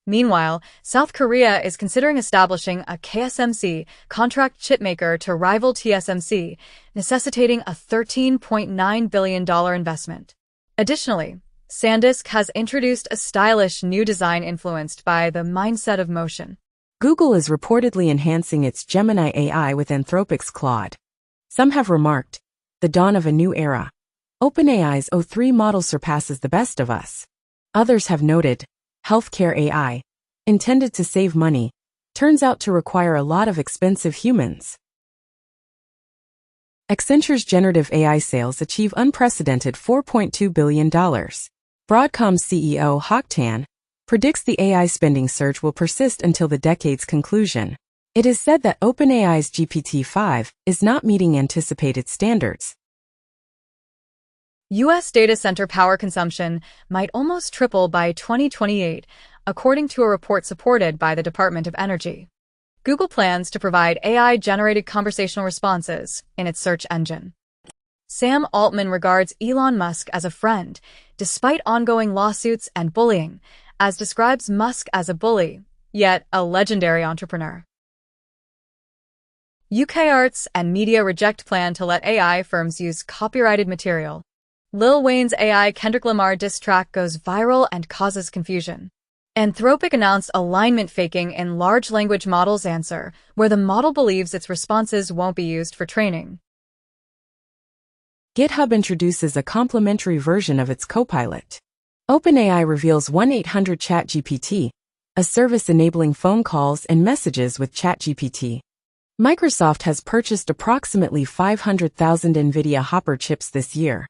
Meanwhile, South Korea is considering establishing a KSMC contract chipmaker to rival TSMC, necessitating a $13.9 billion investment. Additionally, SanDisk has introduced a stylish new design influenced by the mindset of motion. Google is reportedly enhancing its Gemini AI with Anthropic's Claude. Some have remarked, the dawn of a new era. OpenAI's O3 model surpasses the best of us. Others have noted, healthcare AI, intended to save money, turns out to require a lot of expensive humans. Accenture's generative AI sales achieve unprecedented $4.2 billion. Broadcom's CEO Hock Tan predicts the AI spending surge will persist until the decade's conclusion. It is said that OpenAI's GPT-5 is not meeting anticipated standards. U.S. data center power consumption might almost triple by 2028, according to a report supported by the Department of Energy. Google plans to provide AI-generated conversational responses in its search engine. Sam Altman regards Elon Musk as a friend, despite ongoing lawsuits and bullying, as describes Musk as a bully, yet a legendary entrepreneur. UK arts and media reject plan to let AI firms use copyrighted material. Lil Wayne's AI Kendrick Lamar diss track goes viral and causes confusion. Anthropic announced alignment faking in large language model's answer, where the model believes its responses won't be used for training. GitHub introduces a complimentary version of its Copilot. OpenAI reveals 1-800-ChatGPT, a service enabling phone calls and messages with ChatGPT. Microsoft has purchased approximately 500,000 NVIDIA Hopper chips this year,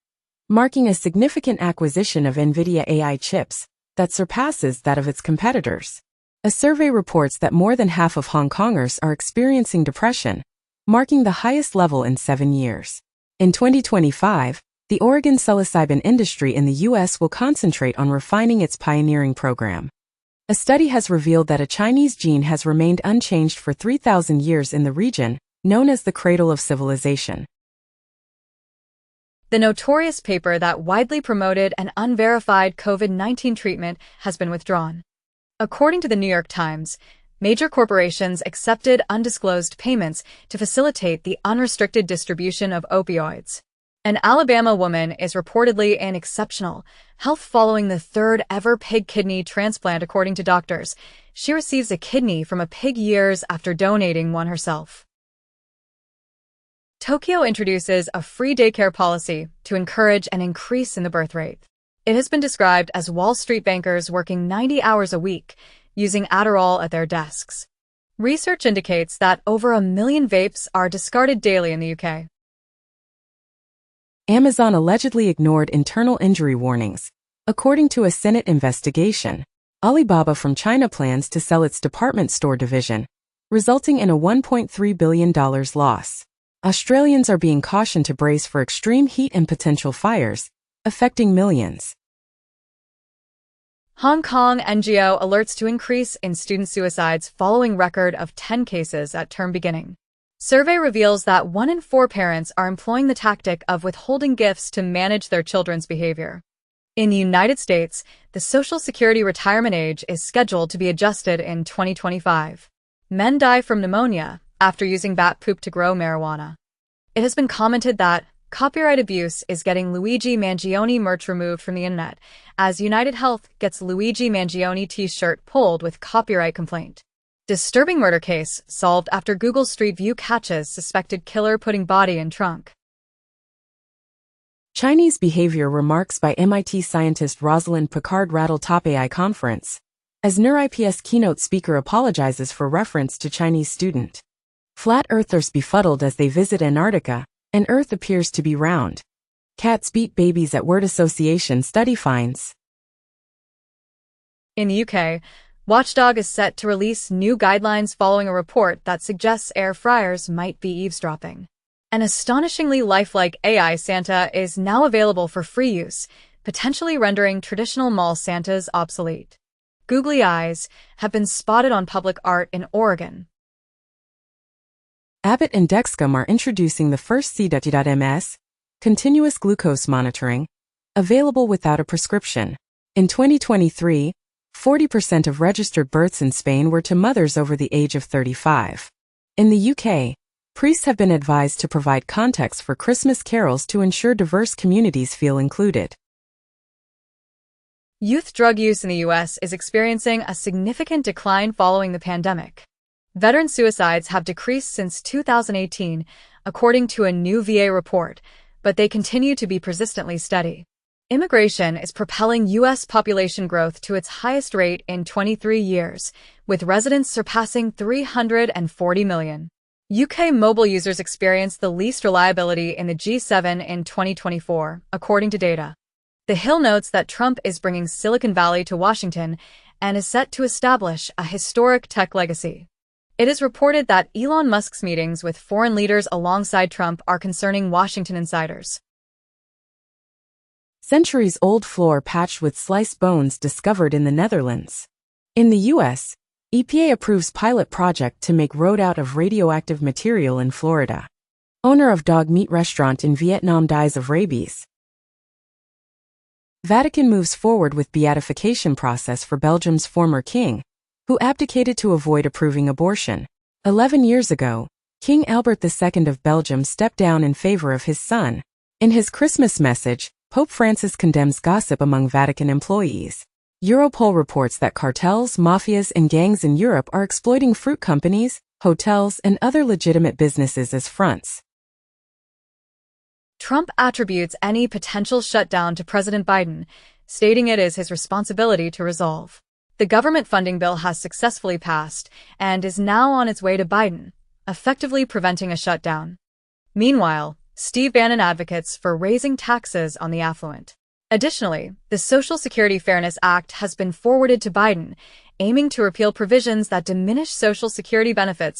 marking a significant acquisition of NVIDIA AI chips that surpasses that of its competitors. A survey reports that more than half of Hong Kongers are experiencing depression, marking the highest level in 7 years. In 2025, the Oregon psilocybin industry in the U.S. will concentrate on refining its pioneering program. A study has revealed that a Chinese gene has remained unchanged for 3,000 years in the region, known as the cradle of civilization. The notorious paper that widely promoted an unverified COVID-19 treatment has been withdrawn. According to the New York Times, major corporations accepted undisclosed payments to facilitate the unrestricted distribution of opioids. An Alabama woman is reportedly in exceptional health following the third ever pig kidney transplant, according to doctors. She receives a kidney from a pig years after donating one herself. Tokyo introduces a free daycare policy to encourage an increase in the birth rate. It has been described as Wall Street bankers working 90 hours a week, using Adderall at their desks. Research indicates that over 1 million vapes are discarded daily in the UK. Amazon allegedly ignored internal injury warnings. According to a Senate investigation, Alibaba from China plans to sell its department store division, resulting in a $1.3 billion loss. Australians are being cautioned to brace for extreme heat and potential fires, affecting millions. Hong Kong NGO alerts to increase in student suicides following record of 10 cases at term beginning. Survey reveals that 1 in 4 parents are employing the tactic of withholding gifts to manage their children's behavior. In the United States, the Social Security retirement age is scheduled to be adjusted in 2025. Men die from pneumonia after using bat poop to grow marijuana. It has been commented that copyright abuse is getting Luigi Mangione merch removed from the internet, as United Health gets Luigi Mangione t-shirt pulled with copyright complaint. Disturbing murder case solved after Google Street View catches suspected killer putting body in trunk. Chinese behavior remarks by MIT scientist Rosalind Picard rattle top AI conference, as NeurIPS keynote speaker apologizes for reference to Chinese student. Flat earthers befuddled as they visit Antarctica, and Earth appears to be round. Cats beat babies at word association study finds. In the UK, Watchdog is set to release new guidelines following a report that suggests air fryers might be eavesdropping. An astonishingly lifelike AI Santa is now available for free use, potentially rendering traditional mall Santas obsolete. Googly eyes have been spotted on public art in Oregon. Abbott and Dexcom are introducing the first CWT.MS, continuous glucose monitoring, available without a prescription. In 2023, 40% of registered births in Spain were to mothers over the age of 35. In the UK, priests have been advised to provide context for Christmas carols to ensure diverse communities feel included. Youth drug use in the U.S. is experiencing a significant decline following the pandemic. Veteran suicides have decreased since 2018, according to a new VA report, but they continue to be persistently steady. Immigration is propelling U.S. population growth to its highest rate in 23 years, with residents surpassing 340 million. UK mobile users experienced the least reliability in the G7 in 2024, according to data. The Hill notes that Trump is bringing Silicon Valley to Washington and is set to establish a historic tech legacy. It is reported that Elon Musk's meetings with foreign leaders alongside Trump are concerning Washington insiders. Centuries-old floor patched with sliced bones discovered in the Netherlands. In the U.S., EPA approves pilot project to make road out of radioactive material in Florida. Owner of dog meat restaurant in Vietnam dies of rabies. Vatican moves forward with beatification process for Belgium's former king, who abdicated to avoid approving abortion. 11 years ago, King Albert II of Belgium stepped down in favor of his son. In his Christmas message, Pope Francis condemns gossip among Vatican employees. Europol reports that cartels, mafias, and gangs in Europe are exploiting fruit companies, hotels, and other legitimate businesses as fronts. Trump attributes any potential shutdown to President Biden, stating it is his responsibility to resolve. The government funding bill has successfully passed and is now on its way to Biden, effectively preventing a shutdown. Meanwhile, Steve Bannon advocates for raising taxes on the affluent. Additionally, the Social Security Fairness Act has been forwarded to Biden, aiming to repeal provisions that diminish Social Security benefits